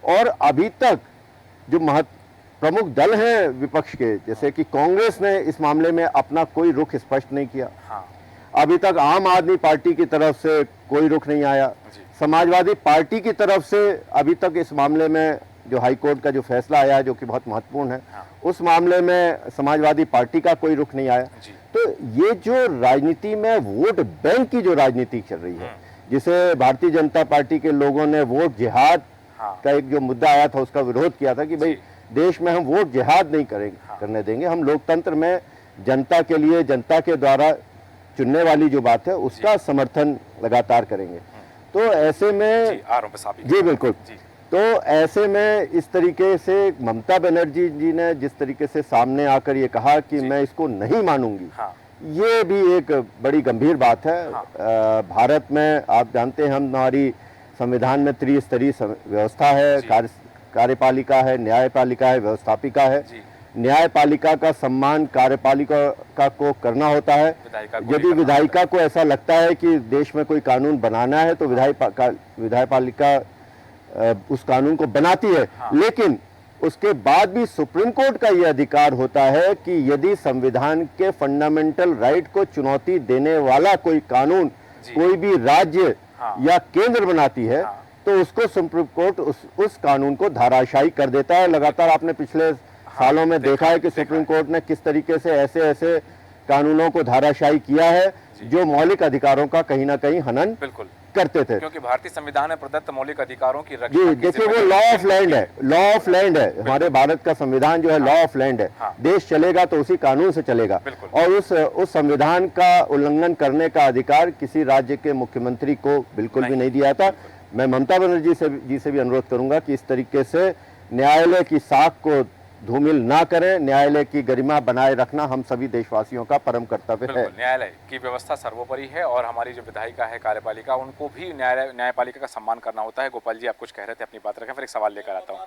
और अभी तक जो प्रमुख दल हैं विपक्ष के, जैसे कि कांग्रेस ने इस मामले में अपना कोई रुख स्पष्ट नहीं किया। अभी तक आम आदमी पार्टी की तरफ से कोई रुख नहीं आया, समाजवादी पार्टी की तरफ से अभी तक इस मामले में जो हाई कोर्ट का जो फैसला आया है जो कि बहुत महत्वपूर्ण है, हाँ। उस मामले में समाजवादी पार्टी का कोई रुख नहीं आया। जी। तो ये जो राजनीति में वोट बैंक की जो राजनीति चल रही है, जिसे भारतीय जनता पार्टी के लोगों ने वोट जिहाद हाँ। का एक जो मुद्दा आया था उसका विरोध किया था कि भाई देश में हम वोट जिहाद नहीं करेंगे, हाँ। करने देंगे, हम लोकतंत्र में जनता के लिए, जनता के द्वारा चुनने वाली जो बात है उसका समर्थन लगातार करेंगे। तो ऐसे में जी, आ रहा हूं बस आप ही। जी बिल्कुल। जी। तो ऐसे में इस तरीके से ममता बनर्जी जी ने जिस तरीके से सामने आकर ये कहा कि मैं इसको नहीं मानूंगी, हाँ। ये भी एक बड़ी गंभीर बात है। हाँ। भारत में आप जानते हैं हमारी संविधान में त्रिस्तरीय व्यवस्था है, जी। कार्यपालिका है, न्यायपालिका है, व्यवस्थापिका है। जी। न्यायपालिका का सम्मान कार्यपालिका को करना होता है। विधायिका को यदि नहीं करना विधायिका को ऐसा लगता है कि देश में कोई कानून बनाना है तो विधायपालिका उस कानून को बनाती है। हाँ। लेकिन उसके बाद भी सुप्रीम कोर्ट का यह अधिकार होता है कि यदि संविधान के फंडामेंटल राइट को चुनौती देने वाला कोई कानून जी। कोई भी राज्य हाँ। या केंद्र बनाती है, हाँ। तो उसको सुप्रीम कोर्ट उस कानून को धाराशायी कर देता है। लगातार आपने पिछले सालों में देखा है कि सुप्रीम कोर्ट ने किस तरीके से ऐसे ऐसे कानूनों को धाराशायी किया है जो मौलिक अधिकारों का कहीं ना कहीं हनन बिल्कुल, करते थे। क्योंकि भारतीय संविधान में प्रदत्त मौलिक अधिकारों की रक्षा जी की देखिए, वो जिम्मेदारी- लॉ ऑफ लैंड है, लॉ ऑफ लैंड है। हमारे भारत का संविधान जो है लॉ ऑफ लैंड है। हाँ। देश चलेगा तो उसी कानून से चलेगा। बिल्कुल। और उस संविधान का उल्लंघन करने का अधिकार किसी राज्य के मुख्यमंत्री को बिल्कुल भी नहीं दिया था। मैं ममता बनर्जी जी से भी अनुरोध करूंगा कि इस तरीके से न्यायालय की साख को धूमिल ना करें। न्यायालय की गरिमा बनाए रखना हम सभी देशवासियों का परम कर्तव्य है। बिल्कुल, न्यायालय की व्यवस्था सर्वोपरि है और हमारी जो विधायिका है, कार्यपालिका, उनको भी न्यायपालिका का सम्मान करना होता है। गोपाल जी, आप कुछ कह रहे थे, अपनी बात रखें, फिर एक सवाल लेकर आता हूँ।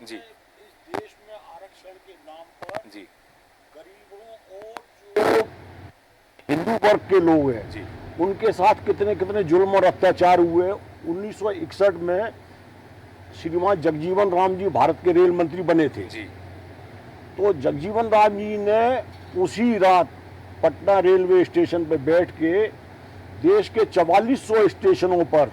जी। इस देश में आरक्षण के नाम पर जी। गरीबों और जो हिंदू वर्ग के लोग हैं जी। उनके साथ कितने कितने जुल्म और अत्याचार हुए। 1961 में श्रीमान जगजीवन राम जी भारत के रेल मंत्री बने थे। जी। तो जगजीवन राम जी ने उसी रात पटना रेलवे स्टेशन पर बैठ के देश के 4400 स्टेशनों पर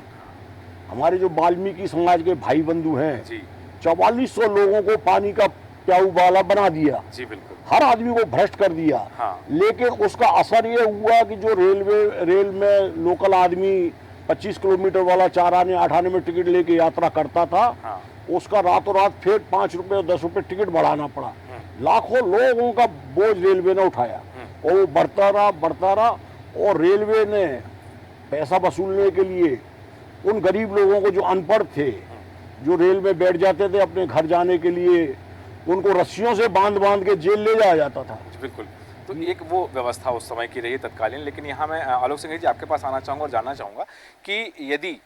हमारे जो वाल्मीकि समाज के भाई बंधु हैं, जी। 4400 लोगों को पानी का प्याऊ वाला बना दिया। जी बिल्कुल। हर आदमी को भ्रष्ट कर दिया। हाँ। लेकिन उसका असर ये हुआ कि जो रेल में लोकल आदमी 25 किलोमीटर वाला 4 आने 8 आने में टिकट लेके यात्रा करता था, हाँ। उसका रातों रात फिर 5 रुपए और 10 रुपए टिकट बढ़ाना पड़ा। लाखों लोगों का बोझ रेलवे ने उठाया और वो बढ़ता रहा और रेलवे ने पैसा वसूलने के लिए उन गरीब लोगों को जो अनपढ़ थे, जो रेल में बैठ जाते थे अपने घर जाने के लिए, उनको रस्सियों से बांध के जेल ले जाया जाता था। बिल्कुल। तो एक वो व्यवस्था उस समय की रही है तत्कालीन। लेकिन यहाँ मैं आलोक सिंह जी आपके पास आना चाहूँगा और जानना चाहूँगा कि यदि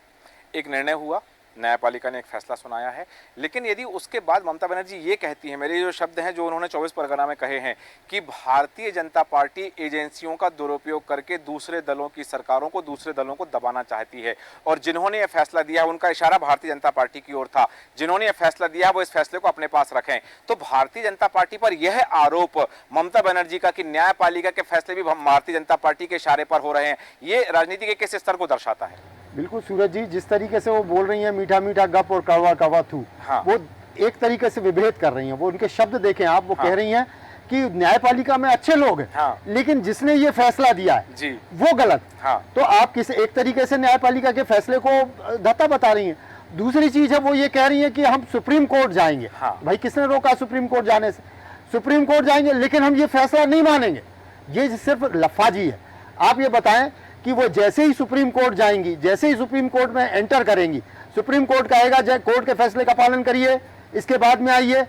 एक निर्णय हुआ, न्यायपालिका ने एक फैसला सुनाया है, लेकिन यदि उसके बाद ममता बनर्जी ये कहती है, मेरे जो शब्द हैं जो उन्होंने 24 परगना में कहे हैं कि भारतीय जनता पार्टी एजेंसियों का दुरुपयोग करके दूसरे दलों की सरकारों को, दूसरे दलों को दबाना चाहती है, और जिन्होंने ये फैसला दिया उनका इशारा भारतीय जनता पार्टी की ओर था, जिन्होंने ये फैसला दिया वो इस फैसले को अपने पास रखें। तो भारतीय जनता पार्टी पर यह आरोप ममता बनर्जी का कि न्यायपालिका के फैसले भी भारतीय जनता पार्टी के इशारे पर हो रहे हैं, ये राजनीति के किस स्तर को दर्शाता है? बिल्कुल सूरज जी, जिस तरीके से वो बोल रही हैं मीठा मीठा गप और कड़वा कड़वा थू, हाँ। वो एक तरीके से विभेद कर रही हैं। वो उनके शब्द देखें आप, वो हाँ। कह रही हैं कि न्यायपालिका में अच्छे लोग हैं, हाँ। लेकिन जिसने ये फैसला दिया है जी। वो गलत। हाँ। तो आप किस एक तरीके से न्यायपालिका के फैसले को धत्ता बता रही हैं। दूसरी चीज है, वो ये कह रही है कि हम सुप्रीम कोर्ट जाएंगे। हाँ। भाई किसने रोका सुप्रीम कोर्ट जाने से? सुप्रीम कोर्ट जाएंगे, लेकिन हम ये फैसला नहीं मानेंगे। ये सिर्फ लफाजी है। आप ये बताएं कि वो जैसे ही सुप्रीम कोर्ट जाएंगी, जैसे ही सुप्रीम कोर्ट में एंटर करेंगी, सुप्रीम कोर्ट कहेगा कोर्ट के फैसले का पालन करिए, इसके बाद में आइए,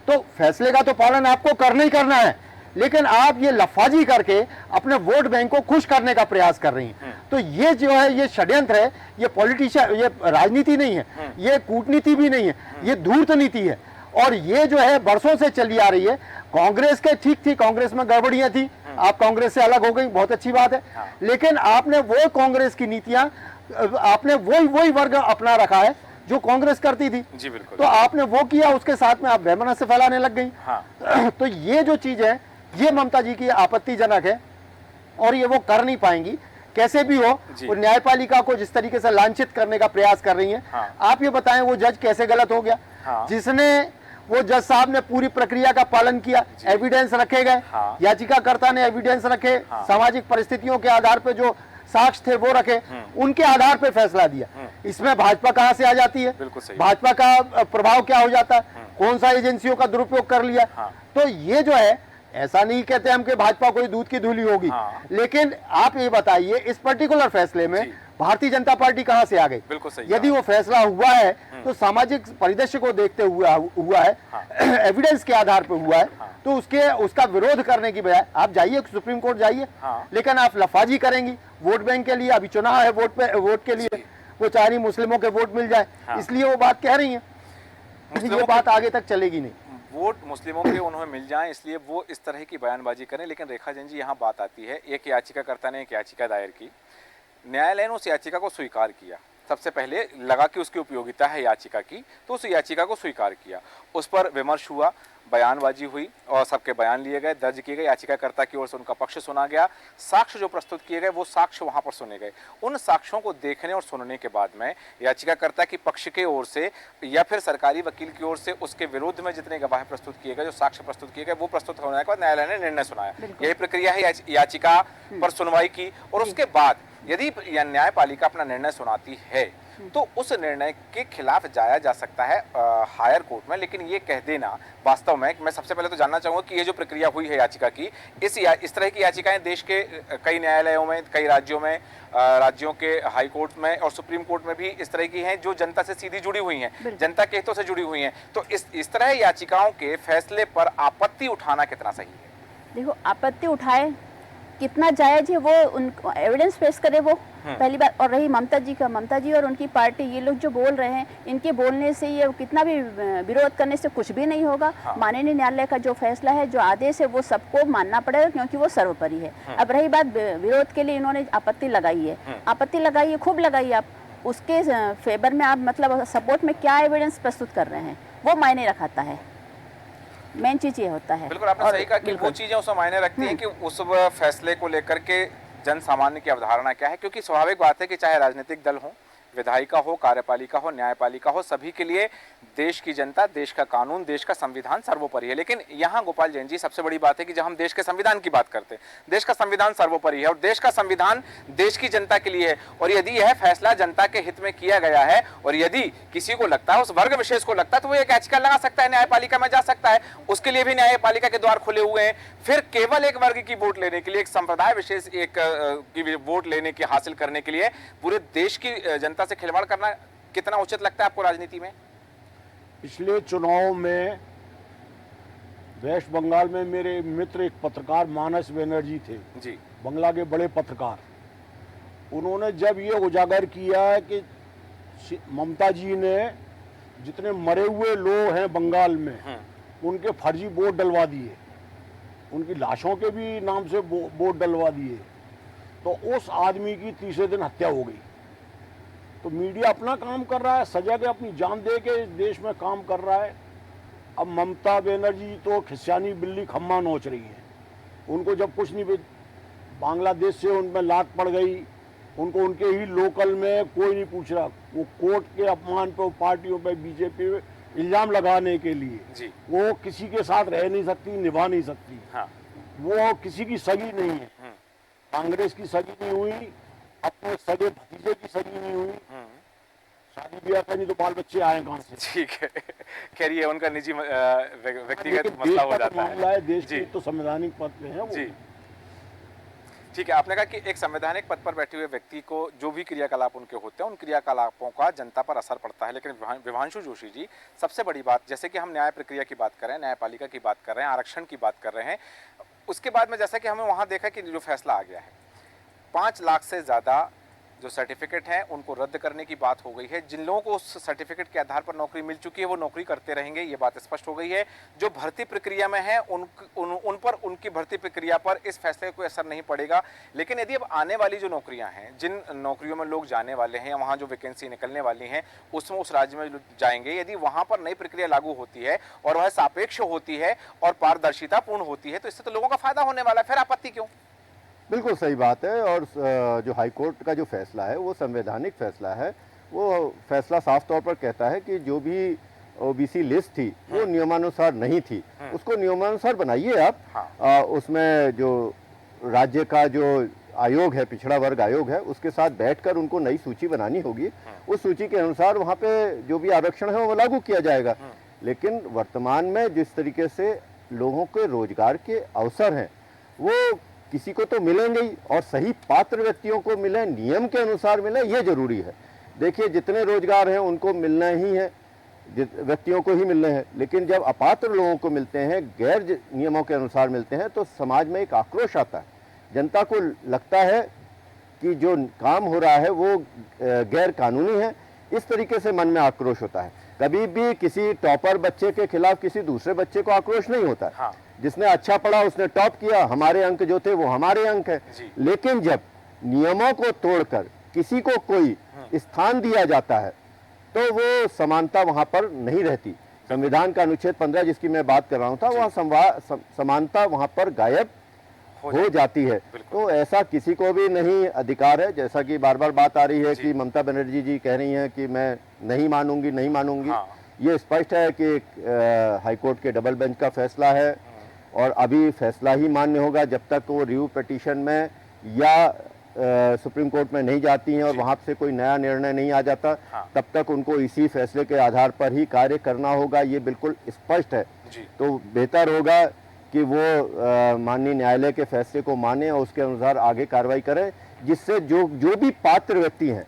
तो फैसले का तो पालन आपको करना ही करना है। लेकिन आप ये लफाजी करके अपने वोट बैंक को खुश करने का प्रयास कर रही हैं। तो ये जो है ये षड्यंत्र है, ये पॉलिटिशियन, ये राजनीति नहीं है, ये कूटनीति भी नहीं है, ये धूर्त नीति है। और ये जो है बरसों से चली आ रही है। कांग्रेस के ठीक थी, कांग्रेस में गड़बड़ियां थी, आप कांग्रेस से अलग हो गई, बहुत अच्छी बात है। लेकिन आपने वो कांग्रेस की नीतियां, आपने वही वर्ग अपना रखा है जो कांग्रेस करती थी। जी बिल्कुल। तो आपने वो किया, उसके साथ में आप वैमनस्य फैलाने लग गई। हाँ। तो ये जो चीज है ये ममता जी की आपत्तिजनक है और ये वो कर नहीं पाएंगी कैसे भी हो। और न्यायपालिका को जिस तरीके से लांछित करने का प्रयास कर रही हैं, हाँ। आप ये बताएं वो जज कैसे गलत हो गया? हाँ। जिसने वो जज साहब ने पूरी प्रक्रिया का पालन किया, एविडेंस रखे गए, हाँ। याचिकाकर्ता ने एविडेंस रखे, हाँ। सामाजिक परिस्थितियों के आधार पे जो साक्ष्य थे वो रखे, उनके आधार पे फैसला दिया। इसमें भाजपा कहां से आ जाती है? बिल्कुल सही। भाजपा का प्रभाव क्या हो जाता है? कौन सा एजेंसियों का दुरुपयोग कर लिया? हाँ। तो ये जो है, ऐसा नहीं कहते हम कि भाजपा कोई दूध की धूली होगी, हाँ। लेकिन आप ये बताइए इस पर्टिकुलर फैसले में जी। भारतीय जनता पार्टी कहां से आ गई? बिल्कुल सही यदि कहा। वो फैसला हुआ है तो सामाजिक परिदृश्य को देखते हुआ है, एविडेंस के आधार पर हुआ है, तो उसका विरोध करने की बजाय आप जाइए सुप्रीम कोर्ट जाइए, हाँ। लेकिन आप लफाजी करेंगी वोट बैंक के लिए। अभी चुनाव है, वोट के लिए वो चाह रही मुस्लिमों के वोट मिल जाए, इसलिए वो बात कह रही है। ये बात आगे तक चलेगी नहीं। वोट मुस्लिमों के उन्हें मिल जाएं इसलिए वो इस तरह की बयानबाजी करें। लेकिन रेखा जैन जी, यहाँ बात आती है, एक याचिकाकर्ता ने एक याचिका दायर की, न्यायालय ने उस याचिका को स्वीकार किया। सबसे पहले लगा कि उसकी उपयोगिता है याचिका की, तो उस याचिका को स्वीकार किया। उस पर विमर्श हुआ, बयानबाजी हुई और सबके बयान लिए गए, दर्ज किए गए, याचिकाकर्ता की ओर से उनका पक्ष सुना गया, साक्ष्य जो प्रस्तुत किए गए वो साक्ष्य वहां पर सुने गए। उन साक्ष्यों को देखने और सुनने के बाद में याचिकाकर्ता की पक्ष के ओर से या फिर सरकारी वकील की ओर से उसके विरुद्ध में जितने गवाह प्रस्तुत किए गए, जो साक्ष्य प्रस्तुत किए गए, वो प्रस्तुत होने के बाद न्यायालय ने निर्णय सुनाया। यही प्रक्रिया है, याचिका पर सुनवाई की और उसके बाद यदि न्यायपालिका अपना निर्णय सुनाती है तो उस निर्णय के खिलाफ जाया जा सकता है हायर कोर्ट में। लेकिन ये कह देना वास्तव में, मैं सबसे पहले तो जानना चाहूंगा कि ये जो प्रक्रिया हुई है याचिका की, इस तरह की याचिकाएं देश के कई न्यायालयों में, कई राज्यों में, राज्यों के हाई कोर्ट में और सुप्रीम कोर्ट में भी इस तरह की हैं जो जनता से सीधी जुड़ी हुई हैं, जनता के हितों से जुड़ी हुई हैं। तो इस तरह याचिकाओं के फैसले पर आपत्ति उठाना कितना सही है? देखो, आपत्ति उठाए कितना जायज है वो उन एविडेंस पेश करे वो पहली बात। और रही ममता जी और उनकी पार्टी, ये लोग जो बोल रहे हैं, इनके बोलने से ये कितना भी विरोध करने से कुछ भी नहीं होगा। माननीय न्यायालय का जो फैसला है, जो आदेश है, वो सबको मानना पड़ेगा क्योंकि वो सर्वोपरि है। अब रही बात विरोध के लिए इन्होंने आपत्ति लगाई है, आपत्ति लगाई है, खूब लगाई आप, उसके फेवर में आप मतलब सपोर्ट में क्या एविडेंस प्रस्तुत कर रहे हैं वो मायने रखाता है। मेन चीज ये होता है। बिल्कुल आपने सही कहा कि वो चीजें उसमें मायने रखती हैं कि उस फैसले को लेकर के जन सामान्य की अवधारणा क्या है। क्योंकि स्वाभाविक बात है कि चाहे राजनीतिक दल हो, विधायिका हो, कार्यपालिका हो, न्यायपालिका हो, सभी के लिए देश की जनता, देश का कानून, देश का संविधान सर्वोपरि है। लेकिन यहाँ गोपाल जैन जी, सबसे बड़ी बात है कि जब हम देश के संविधान की बात करते हैं, देश का संविधान सर्वोपरि है और देश का संविधान देश की जनता के लिए है। और यदि यह फैसला जनता के हित में किया गया है और यदि किसी को लगता है, उस वर्ग विशेष को लगता है, तो वो एक याचिका लगा सकता है, न्यायपालिका में जा सकता है, उसके लिए भी न्यायपालिका के द्वार खुले हुए हैं। फिर केवल एक वर्ग की वोट लेने के लिए, एक संप्रदाय विशेष की वोट लेने की हासिल करने के लिए पूरे देश की जनता से खिलवाड़ करना कितना उचित लगता है आपको राजनीति में? पिछले चुनाव में वेस्ट बंगाल में मेरे मित्र एक पत्रकार मानस बनर्जी थे जी, बंगला के बड़े पत्रकार। उन्होंने जब ये उजागर किया कि ममता जी ने जितने मरे हुए लोग हैं बंगाल में उनके फर्जी वोट डलवा दिए, उनकी लाशों के भी नाम से वोट डलवा दिए, तो उस आदमी की तीसरे दिन हत्या हो गई। तो मीडिया अपना काम कर रहा है, सजा के अपनी जान दे के देश में काम कर रहा है। अब ममता बनर्जी तो खिस्यानी बिल्ली खम्मा नोच रही है। उनको जब कुछ नहीं, बांग्लादेश से उनमें लात पड़ गई, उनको उनके ही लोकल में कोई नहीं पूछ रहा। वो कोर्ट के अपमान पे, पार्टियों पे, बीजेपी पे इल्जाम लगाने के लिए जी। वो किसी के साथ रह नहीं सकती, निभा नहीं सकती। हाँ। वो किसी की सगी नहीं है, कांग्रेस की सगी नहीं हुई, अपने सगे भतीजे की सगी नहीं हुई, शादी ब्याह का नहीं तो बाल बच्चे आए कहां से? ठीक है, खैर ये उनका निजी व्यक्तिगत मसला हो जाता है। देश की तो संवैधानिक पद पे है वो। जी, ठीक है। आपने कहा कि एक संवैधानिक पद पर बैठे हुए व्यक्ति को जो भी क्रियाकलाप उनके होते हैं, उन क्रियाकलापों का जनता पर असर पड़ता है। लेकिन विभांशु जोशी जी, सबसे बड़ी बात, जैसे कि हम न्याय प्रक्रिया की बात कर रहे हैं, न्यायपालिका की बात कर रहे हैं, आरक्षण की बात कर रहे हैं, उसके बाद में जैसा कि हमें वहाँ देखा कि जो फैसला आ गया है, 5 लाख से ज़्यादा जो सर्टिफिकेट हैं उनको रद्द करने की बात हो गई है। जिन लोगों को उस सर्टिफिकेट के आधार पर नौकरी मिल चुकी है वो नौकरी करते रहेंगे, ये बात स्पष्ट हो गई है। जो भर्ती प्रक्रिया में है उन पर, उनकी भर्ती प्रक्रिया पर इस फैसले को असर नहीं पड़ेगा। लेकिन यदि अब आने वाली जो नौकरियां हैं, जिन नौकरियों में लोग जाने वाले हैं, वहाँ जो वैकेंसी निकलने वाली हैं, उसमें उस राज्य में जाएंगे, यदि वहाँ पर नई प्रक्रिया लागू होती है और वह सापेक्ष होती है और पारदर्शिता पूर्ण होती है, तो इससे तो लोगों का फायदा होने वाला है। फिर आपत्ति क्यों? बिल्कुल सही बात है। और जो हाई कोर्ट का जो फैसला है वो संवैधानिक फैसला है। वो फैसला साफ तौर पर कहता है कि जो भी ओबीसी लिस्ट थी वो नियमानुसार नहीं थी, उसको नियमानुसार बनाइए आप। हाँ। उसमें जो राज्य का जो आयोग है, पिछड़ा वर्ग आयोग है, उसके साथ बैठकर उनको नई सूची बनानी होगी। उस सूची के अनुसार वहाँ पे जो भी आरक्षण है वो लागू किया जाएगा। लेकिन वर्तमान में जिस तरीके से लोगों के रोजगार के अवसर हैं वो किसी को तो मिलेंगे ही, और सही पात्र व्यक्तियों को मिले, नियम के अनुसार मिले, ये जरूरी है। देखिए जितने रोजगार हैं उनको मिलना ही है, व्यक्तियों को ही मिलने हैं, लेकिन जब अपात्र लोगों को मिलते हैं, गैर नियमों के अनुसार मिलते हैं, तो समाज में एक आक्रोश आता है। जनता को लगता है कि जो काम हो रहा है वो गैर कानूनी है, इस तरीके से मन में आक्रोश होता है। कभी भी किसी टॉपर बच्चे के खिलाफ किसी दूसरे बच्चे को आक्रोश नहीं होता है। हाँ। जिसने अच्छा पढ़ा उसने टॉप किया, हमारे अंक जो थे वो हमारे अंक है। लेकिन जब नियमों को तोड़कर किसी को कोई स्थान दिया जाता है तो वो समानता वहां पर नहीं रहती। संविधान का अनुच्छेद 15 जिसकी मैं बात कर रहा हूं था, वहाँ समानता वहां पर गायब हो जाती है। तो ऐसा किसी को भी नहीं अधिकार है। जैसा कि बार बार बात आ रही है कि ममता बनर्जी जी कह रही हैं कि मैं नहीं मानूंगी। हाँ। ये स्पष्ट है कि हाईकोर्ट के डबल बेंच का फैसला है और अभी फैसला ही मान्य होगा जब तक वो रिव्यू पिटीशन में या सुप्रीम कोर्ट में नहीं जाती हैं और वहां से कोई नया निर्णय नहीं आ जाता। हाँ। तब तक उनको इसी फैसले के आधार पर ही कार्य करना होगा, ये बिल्कुल स्पष्ट है। तो बेहतर होगा कि वो माननीय न्यायालय के फैसले को माने और उसके अनुसार आगे कार्रवाई करें, जिससे जो भी पात्र व्यक्ति हैं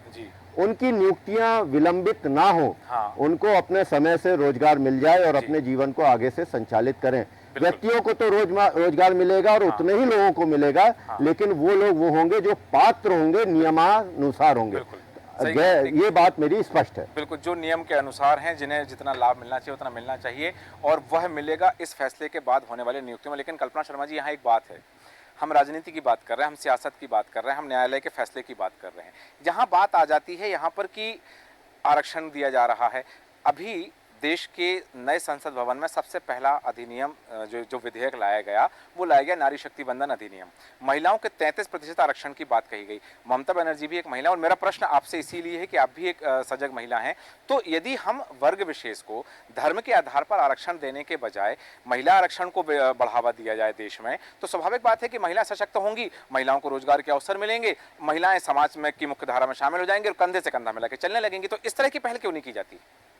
उनकी नियुक्तियां विलंबित ना हो। हाँ। उनको अपने समय से रोजगार मिल जाए और अपने जीवन को आगे से संचालित करें। व्यक्तियों को तो रोजगार मिलेगा और उतने ही लोगों को मिलेगा, लेकिन वो लोग वो होंगे जो पात्र होंगे, नियमानुसार होंगे। ये बात मेरी स्पष्ट है। बिल्कुल, जो नियम के अनुसार हैं, जिन्हें जितना लाभ मिलना चाहिए उतना मिलना चाहिए, और वह मिलेगा इस फैसले के बाद होने वाले नियुक्तियों में। लेकिन कल्पना शर्मा जी, यहाँ एक बात है, हम राजनीति की बात कर रहे हैं, हम सियासत की बात कर रहे हैं, हम न्यायालय के फैसले की बात कर रहे हैं। जहाँ बात आ जाती है यहाँ पर कि आरक्षण दिया जा रहा है, अभी देश के नए संसद भवन में सबसे पहला अधिनियम जो विधेयक लाया गया, वो लाया गया नारी शक्ति बंधन अधिनियम। महिलाओं के 33% आरक्षण की बात कही गई। ममता बनर्जी भी एक महिला, और मेरा प्रश्न आपसे इसीलिए है कि आप भी एक सजग महिला हैं। तो यदि हम वर्ग विशेष को धर्म के आधार पर आरक्षण देने के बजाय महिला आरक्षण को बढ़ावा दिया जाए देश में, तो स्वाभाविक बात है कि महिला सशक्त होंगी, महिलाओं को रोजगार के अवसर मिलेंगे, महिलाएं समाज में की मुख्य धारा में शामिल हो जाएंगी और कंधे से कंधा मिला के चलने लगेंगी। तो इस तरह की पहल क्यों नहीं की जाती है?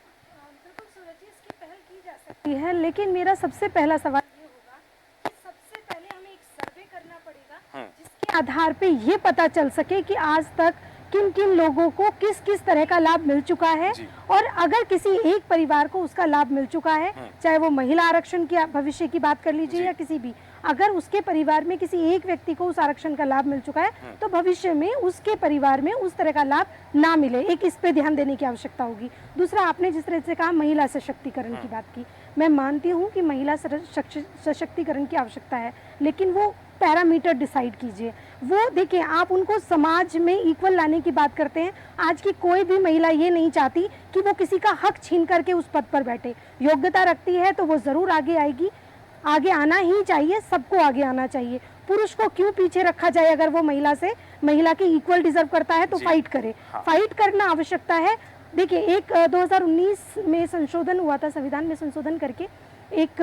लेकिन मेरा सबसे पहला सवाल ये होगा कि सबसे पहले हमें एक सर्वे करना पड़ेगा जिसके आधार पे ये पता चल सके कि आज तक किन किन लोगों को किस किस तरह का लाभ मिल चुका है, और अगर किसी एक परिवार को उसका लाभ मिल चुका है, चाहे वो महिला आरक्षण की भविष्य की बात कर लीजिए या किसी भी, अगर उसके परिवार में किसी एक व्यक्ति को उस आरक्षण का लाभ मिल चुका है तो भविष्य में उसके परिवार में उस तरह का लाभ ना मिले। एक इस पे ध्यान देने की आवश्यकता होगी। दूसरा, आपने जिस तरह से कहा महिला सशक्तिकरण की बात की, मैं मानती हूँ कि महिला सशक्तिकरण की आवश्यकता है, लेकिन वो पैरामीटर डिसाइड कीजिए। वो देखिए, आप उनको समाज में इक्वल लाने की बात करते हैं। आज की कोई भी महिला ये नहीं चाहती कि वो किसी का हक छीन करके उस पद पर बैठे। योग्यता रखती है तो वो जरूर आगे आएगी, आगे आना ही चाहिए, सबको आगे आना चाहिए। पुरुष को क्यों पीछे रखा जाए? अगर वो महिला की इक्वल डिजर्व करता है तो फाइट करे। फाइट करना आवश्यकता है। देखिए, एक 2019 में संशोधन हुआ था, संविधान में संशोधन करके एक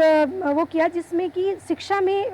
वो किया जिसमें कि शिक्षा में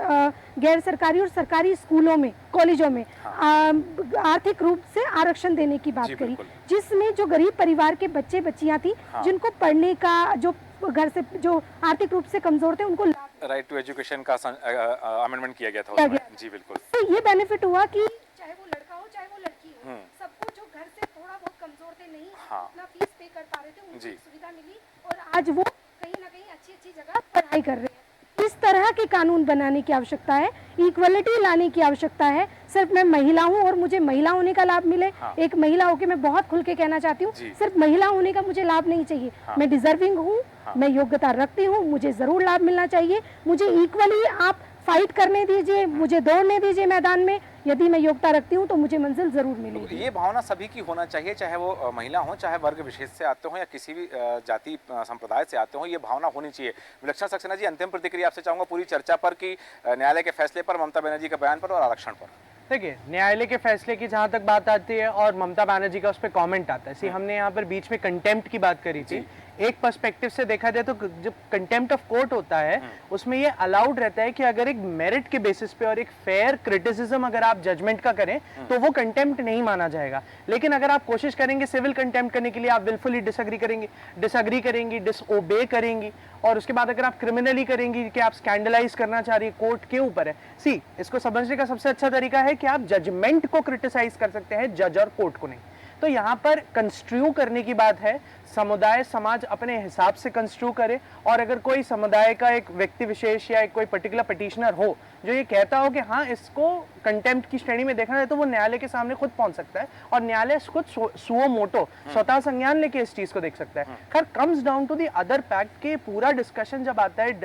गैर सरकारी और सरकारी स्कूलों में, कॉलेजों में आर्थिक रूप से आरक्षण देने की बात करी, जिसमें जो गरीब परिवार के बच्चे बच्चियां थी जिनको पढ़ने का, जो घर से जो आर्थिक रूप से कमजोर थे, उनको राइट टू एजुकेशन का अमेंडमेंट किया गया था उसमें। जी बिल्कुल। तो ये बेनिफिट हुआ कि चाहे वो लड़का हो चाहे वो लड़की हो, सबको जो घर से थोड़ा बहुत कमजोर थे, नहीं अपना फीस पे कर पा रहे थे, उनको सुविधा मिली और आज वो कहीं ना कहीं अच्छी जगह पढ़ाई कर रहे हैं। इस तरह के कानून बनाने की आवश्यकता है, इक्वलिटी लाने की आवश्यकता है। सिर्फ मैं महिला हूँ और मुझे महिला होने का लाभ मिले, एक महिला होकर मैं बहुत खुल के कहना चाहती हूँ, सिर्फ महिला होने का मुझे लाभ नहीं चाहिए। मैं डिजर्विंग हूँ, मैं योग्यता रखती हूँ, मुझे जरूर लाभ मिलना चाहिए। मुझे इक्वली आप फाइट करने दीजिए, मुझे दौड़ने दीजिए मैदान में। यदि मैं योग्यता रखती हूँ तो मुझे मंजिल जरूर मिलेगी। ये भावना सभी की होना चाहिए, चाहे वो महिला हो, चाहे वर्ग विशेष से आते हो या किसी भी जाति संप्रदाय से आते हो, ये भावना होनी चाहिए। विलक्षण सक्सेना जी, अंतिम प्रतिक्रिया आपसे चाहूंगा पूरी चर्चा पर कि न्यायालय के फैसले पर, ममता बनर्जी के बयान पर और आरक्षण पर। देखिए, न्यायालय के फैसले की जहां तक बात आती है और ममता बनर्जी का उस पर कमेंट आता है, हमने यहाँ पर बीच में कंटेम्प्ट की बात करी थी। एक पर्सपेक्टिव से देखा जाए तो जब कंटेम्प्ट ऑफ कोर्ट होता है उसमें ये अलाउड रहता है कि अगर एक मेरिट के बेसिस पे और एक फेयर क्रिटिसिज्म अगर आप जजमेंट का करें तो वो कंटेम्प्ट नहीं माना जाएगा। लेकिन अगर आप कोशिश करेंगे सिविल कंटेम्प्ट करने के लिए, आप विलफुली डिसएग्री करेंगी, डिसओबे करेंगी, और उसके बाद अगर आप क्रिमिनली करेंगी कि आप स्कैंडलाइज करना चाह रही है कोर्ट के ऊपर है। सी, इसको समझने का सबसे अच्छा तरीका है कि आप जजमेंट को क्रिटिसाइज कर सकते हैं, जज और कोर्ट को नहीं। तो यहाँ पर कंस्ट्रू करने की बात है, समुदाय समाज अपने हिसाब से कंस्ट्रू करे, और अगर कोई समुदाय का एक व्यक्ति विशेष या एक कोई पर्टिकुलर पिटिशनर हो जो ये कहता हो कि हाँ इसको कंटेम्प्ट की श्रेणी में देखना है, तो वो न्यायालय के सामने खुद पहुंच सकता है और न्यायालय खुद सुओ मोटो स्वतः संज्ञान लेके इस चीज को देख सकता है। खैर, comes down to the other fact के पूरा डिस्कशन जब आता है,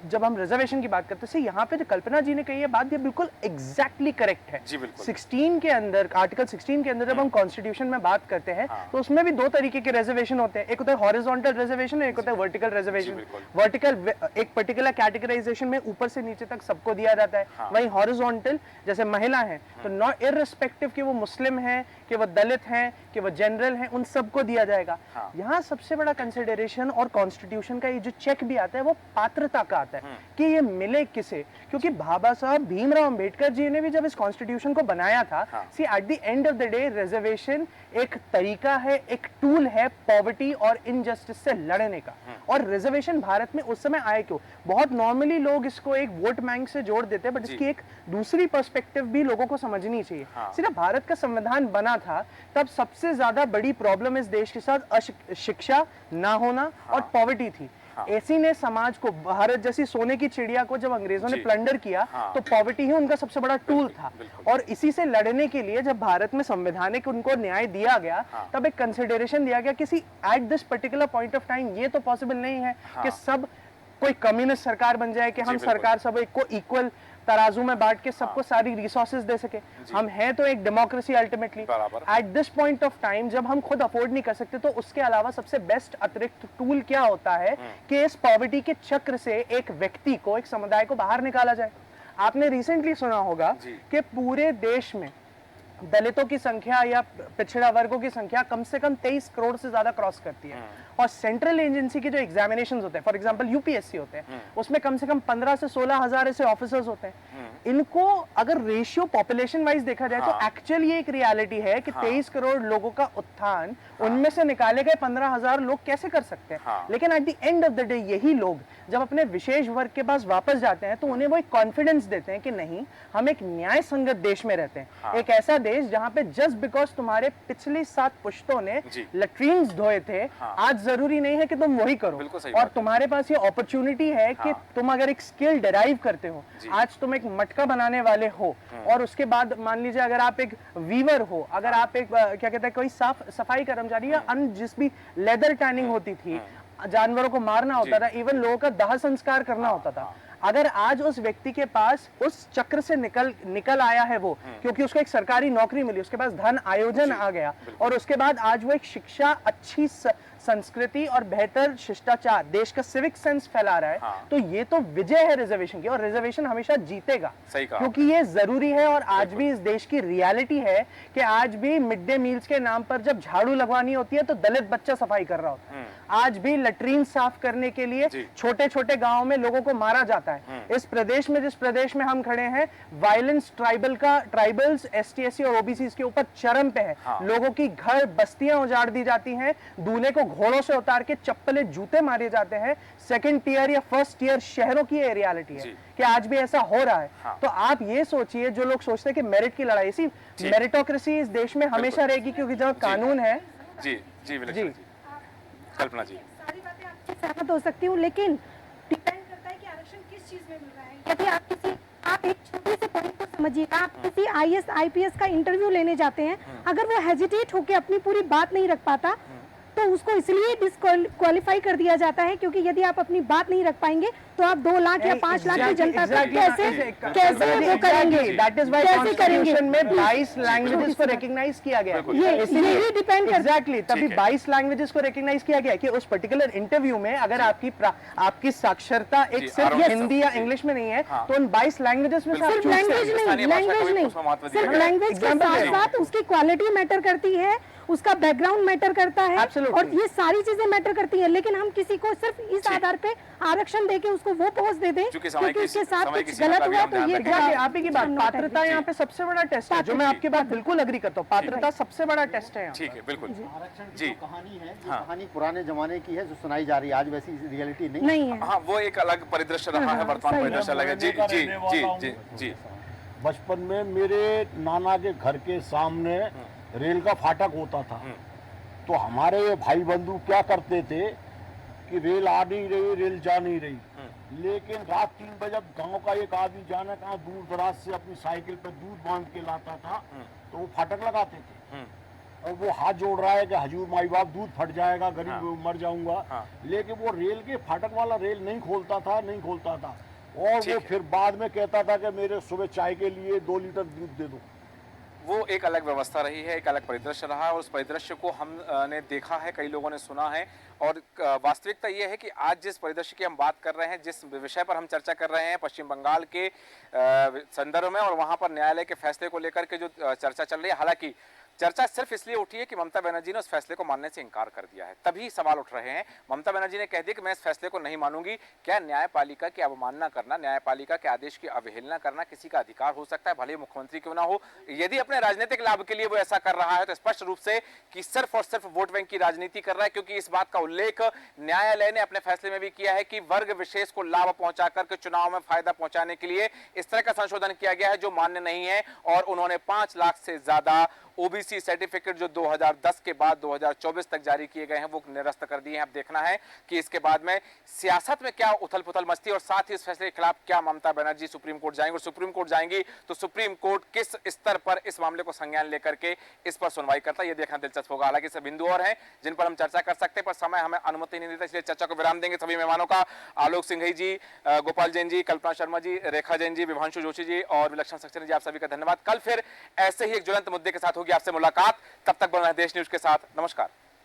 जब हम रिजर्वेशन की बात करते हैं, यहाँ पे जो कल्पना जी ने कही है बात, ये बिल्कुल एग्जैक्टली करेक्ट है। 16 के अंदर, आर्टिकल 16 के अंदर जब हम कॉन्स्टिट्यूशन में बात करते हैं तो उसमें भी दो तरीके के रिजर्वेशन होते हैं, एक होता है हॉरिजॉन्टल रिजर्वेशन, एक होता है वर्टिकल रिजर्वेशन। वर्टिकल एक पर्टिकुलर कैटेगराइजेशन में ऊपर से नीचे तक सबको दिया जाता है, वहीं हॉरिजॉन्टल जैसे महिला है तो नॉट इररिस्पेक्टिव कि वो मुस्लिम है, कि वो दलित हैं, कि वो जनरल हैं, उन सबको दिया जाएगा। यहाँ सबसे बड़ा कंसिडरेशन और कॉन्स्टिट्यूशन का ये जो चेक भी आता है वो पात्रता का आता है कि ये मिले किसे, क्योंकि बाबा साहब भीमराव अंबेडकर जी ने भी जब इस कॉन्स्टिट्यूशन को बनाया था, see at the end of the day reservation एक तरीका है, एक टूल है पॉवर्टी और इनजस्टिस से लड़ने का। और रिजर्वेशन भारत में उस समय आए क्यों? बहुत नॉर्मली लोग इसको एक वोट बैंक से जोड़ देते हैं, बट इसकी एक दूसरी पर्सपेक्टिव भी लोगों को समझनी चाहिए। सिर्फ भारत का संविधान बना था तब सबसे ज्यादा बड़ी प्रॉब्लम इस देश के साथ शिक्षा ना होना और पॉवर्टी थी। ऐसी ने समाज को, भारत जैसी सोने की चिड़िया को जब अंग्रेजों ने प्लंडर किया तो पॉवर्टी ही उनका सबसे बड़ा टूल था। और इसी से लड़ने के लिए जब भारत में संवैधानिक उनको न्याय दिया गया तब एक कंसिडरेशन दिया गया किसी at this particular point of time ये तो पॉसिबल नहीं है कि सब कोई कम्युनिस्ट सरकार बन जाए, कि हम सरकार सब एक को इक्वल तराजू में बांट के सबको सारी रिसोर्सेज दे सके। हम हैं तो एक democracy ultimately. At this point of time जब हम खुद अफोर्ड नहीं कर सकते तो उसके अलावा सबसे बेस्ट अतिरिक्त टूल क्या होता है कि इस पॉवर्टी के चक्र से एक व्यक्ति को, एक समुदाय को बाहर निकाला जाए। आपने रिसेंटली सुना होगा कि पूरे देश में दलितों की संख्या या पिछड़ा वर्गों की संख्या कम से कम 23 करोड़ से ज्यादा क्रॉस करती है, और सेंट्रल एजेंसी के जो एग्जामिनेशंस होते हैं, फॉर एग्जांपल यूपीएससी होते हैं, उसमें कम से कम 15 से 16 हजार ऐसे ऑफिसर्स होते हैं। इनको अगर रेशियो पॉपुलेशन वाइज देखा जाए तो एक्चुअल ये एक रियलिटी है कि 23 करोड़ लोगों का उत्थान उनमें से निकाले गए 15,000 लोग कैसे कर सकते हैं। लेकिन eight the end of the day यही लोग जब अपने विशेष वर्ग के पास वापस जाते हैं तो उन्हें वो एक कॉन्फिडेंस देते हैं कि नहीं, हम एक न्याय संगत देश में रहते हैं, एक ऐसा देश जहां पे जस्ट बिकॉज तुम्हारे पिछली 7 पुश्तों ने लैट्रिन्स धोए थे, आज जरूरी नहीं है कि तुम वही करो। और तुम्हारे पास ये अपॉर्चुनिटी है कि तुम अगर एक स्किल डिराइव करते हो, आज तुम एक मटका बनाने वाले हो, और उसके बाद मान लीजिए अगर आप एक वीवर हो, अगर आप एक क्या कहते हैं कोई सफाई कर्मचारी या अन्य जिस भी लेदर टैनिंग होती थी, जानवरों को मारना होता था, इवन लोगों का दाह संस्कार करना होता था, अगर आज उस व्यक्ति के पास उस चक्र से निकल आया है वो, क्योंकि उसको एक सरकारी नौकरी मिली, उसके पास धन आयोजन आ गया, और उसके बाद आज वो एक शिक्षा, अच्छी संस्कृति और बेहतर शिष्टाचार, देश का सिविक सेंस फैला रहा है, तो ये तो विजय है रिजर्वेशन की, और रिजर्वेशन हमेशा जीतेगा क्योंकि ये जरूरी है। और आज भी इस देश की रियलिटी है कि आज भी मिड डे मील्स के नाम पर जब झाड़ू लगवानी होती है तो दलित बच्चा सफाई कर रहा होता है, आज भी लैट्रिन साफ करने के लिए छोटे छोटे गांवों में लोगों को मारा जाता है। इस प्रदेश में, जिस प्रदेश में हम खड़े हैं, वायलेंस ट्राइबल्स, ST/SC और OBCs के ऊपर चरम पे है। लोगों की घर बस्तियां उजाड़ दी जाती हैं, दूल्हे को घोड़ों से उतार के चप्पले जूते मारे जाते हैं। सेकंड टियर या फर्स्ट टियर शहरों की ये रियलिटी है कि आज भी ऐसा हो रहा है। तो आप ये सोचिए, जो लोग सोचते हैं कि मेरिट की लड़ाई, सी मेरिटोक्रेसी इस देश में हमेशा रहेगी क्योंकि जब कानून है। कल्पना जी, सारी बातें आपसे सहमत हो सकती हूँ, लेकिन डिपेंड करता है कि आरक्षण किस चीज में मिल रहा है। यदि आप एक छोटे से पॉइंट को समझिए, आप किसी IAS IPS का इंटरव्यू लेने जाते हैं, अगर वो हेजिटेट होकर अपनी पूरी बात नहीं रख पाता तो उसको इसलिए डिस्क्वालीफाई कर दिया जाता है क्योंकि यदि आप अपनी बात नहीं रख पाएंगे तो आप 2 लाख या 5 लाख की जनता को कैसे वो करेंगे, कैसे करेंगे। 22 लैंग्वेजेस को रिकॉग्नाइज किया गया, यही डिपेंड एग्जैक्टली तभी 22 लैंग्वेजेस को रिकॉग्नाइज किया गया कि उस पर्टिकुलर इंटरव्यू में अगर आपकी साक्षरता एक सिर्फ हिंदी या इंग्लिश में नहीं है तो उन 22 लैंग्वेजेस में सिर्फ लैंग्वेज नहीं, सिर्फ लैंग्वेज के साथ साथ उसकी क्वालिटी मैटर करती है, उसका बैकग्राउंड मैटर करता है Absolutely. और ये सारी चीजें मैटर करती है, लेकिन हम किसी को सिर्फ इस आधार पे आरक्षण देके उसको वो पोस्ट दे दें क्योंकि समय की- उसके साथ समय की कुछ सीमा का गलत भी हुआ हम तो ध्यान ये रखें। एग्जैक्टली, आप ही की बात, I'm not पात्रता agree. यहाँ पे सबसे बड़ा टेस्ट है, जो मैं आपकी बात बिल्कुल अग्री करता हूँ, पात्रता सबसे बड़ा टेस्ट है यहाँ पे। ठीक है, बिल्कुल आरक्षण की जी। जो कहानी है, ये हाँ। कहानी पुराने जमाने की है जो सुनाई जा रही है, आज वैसी रियलिटी नहीं नहीं है। हाँ, वो एक अलग परिदृश्य रहा है, वर्तमान सही है। परिदृश्य अलग है। जी मैं जी रहने वाला जी हूँ। जी जी बचपन में मेरे नाना के घर के सामने रेल का फाटक होता था, तो हमारे भाई बंधु क्या करते थे कि रेल आ नहीं रही, रेल जा नहीं रही, लेकिन रात 3 बजे जब गांव का एक आदमी जाना कहाँ दूर दराज से अपनी साइकिल पे दूध बांध के लाता था, तो वो फाटक लगाते थे और वो हाथ जोड़ रहा है कि हजूर माई बाप दूध फट जाएगा, गरीब हाँ। मर जाऊंगा, हाँ। लेकिन वो रेल के फाटक वाला रेल नहीं खोलता था और ठीक वो है। फिर बाद में कहता था कि मेरे सुबह चाय के लिए 2 लीटर दूध दे दो। वो एक अलग व्यवस्था रही है, एक अलग परिदृश्य रहा है और उस परिदृश्य को हमने देखा है, कई लोगों ने सुना है। और वास्तविकता ये है कि आज जिस परिदृश्य की हम बात कर रहे हैं, जिस विषय पर हम चर्चा कर रहे हैं पश्चिम बंगाल के संदर्भ में, और वहाँ पर न्यायालय के फैसले को लेकर के जो चर्चा चल रही है, हालांकि चर्चा सिर्फ इसलिए उठी है कि ममता बनर्जी ने उस फैसले को मानने से इनकार कर दिया है, तभी सवाल उठ रहे हैं। ममता बनर्जी ने कह दिया कि मैं इस फैसले को नहीं मानूंगी। क्या न्यायपालिका की अवमानना करना, न्यायपालिका के आदेश की अवहेलना करना किसी का अधिकार हो सकता है, भले ही मुख्यमंत्री क्यों ना हो? यदि अपने राजनीतिक लाभ के लिए वो ऐसा कर रहा है तो स्पष्ट रूप से कि सिर्फ और सिर्फ वोट बैंक की राजनीति कर रहा है, क्योंकि इस बात का उल्लेख न्यायालय ने अपने फैसले में भी किया है कि वर्ग विशेष को लाभ पहुंचा करके चुनाव में फायदा पहुंचाने के लिए इस तरह का संशोधन किया गया है जो मान्य नहीं है। और उन्होंने 5 लाख से ज्यादा ओबीसी सर्टिफिकेट जो 2010 के बाद 2024 तक जारी किए गए हैं वो निरस्त कर दिए हैं। अब देखना है कि इसके बाद में सियासत में क्या उथल पुथल मस्ती, और साथ ही इस फैसले के खिलाफ क्या ममता बनर्जी सुप्रीम कोर्ट जाएंगे, और सुप्रीम कोर्ट जाएंगी तो सुप्रीम कोर्ट किस स्तर पर इस मामले को संज्ञान लेकर के इस पर सुनवाई करता है, ये देखना दिलचस्प होगा। हालांकि सभी बिंदु और हैं जिन पर हम चर्चा कर सकते हैं, पर समय हमें अनुमति नहीं देता, इसलिए चर्चा को विराम देंगे। सभी मेहमानों का, आलोक सिंघई जी, गोपाल जैन जी, कल्पना शर्मा जी, रेखा जैन जी, विभांशु जोशी जी और विलक्षण सक्सेना जी, आप सभी का धन्यवाद। कल फिर ऐसे ही एक ज्वलंत मुद्दे के साथ होगी आपसे मुलाकात। तब तक बना रहे देश न्यूज के साथ। नमस्कार।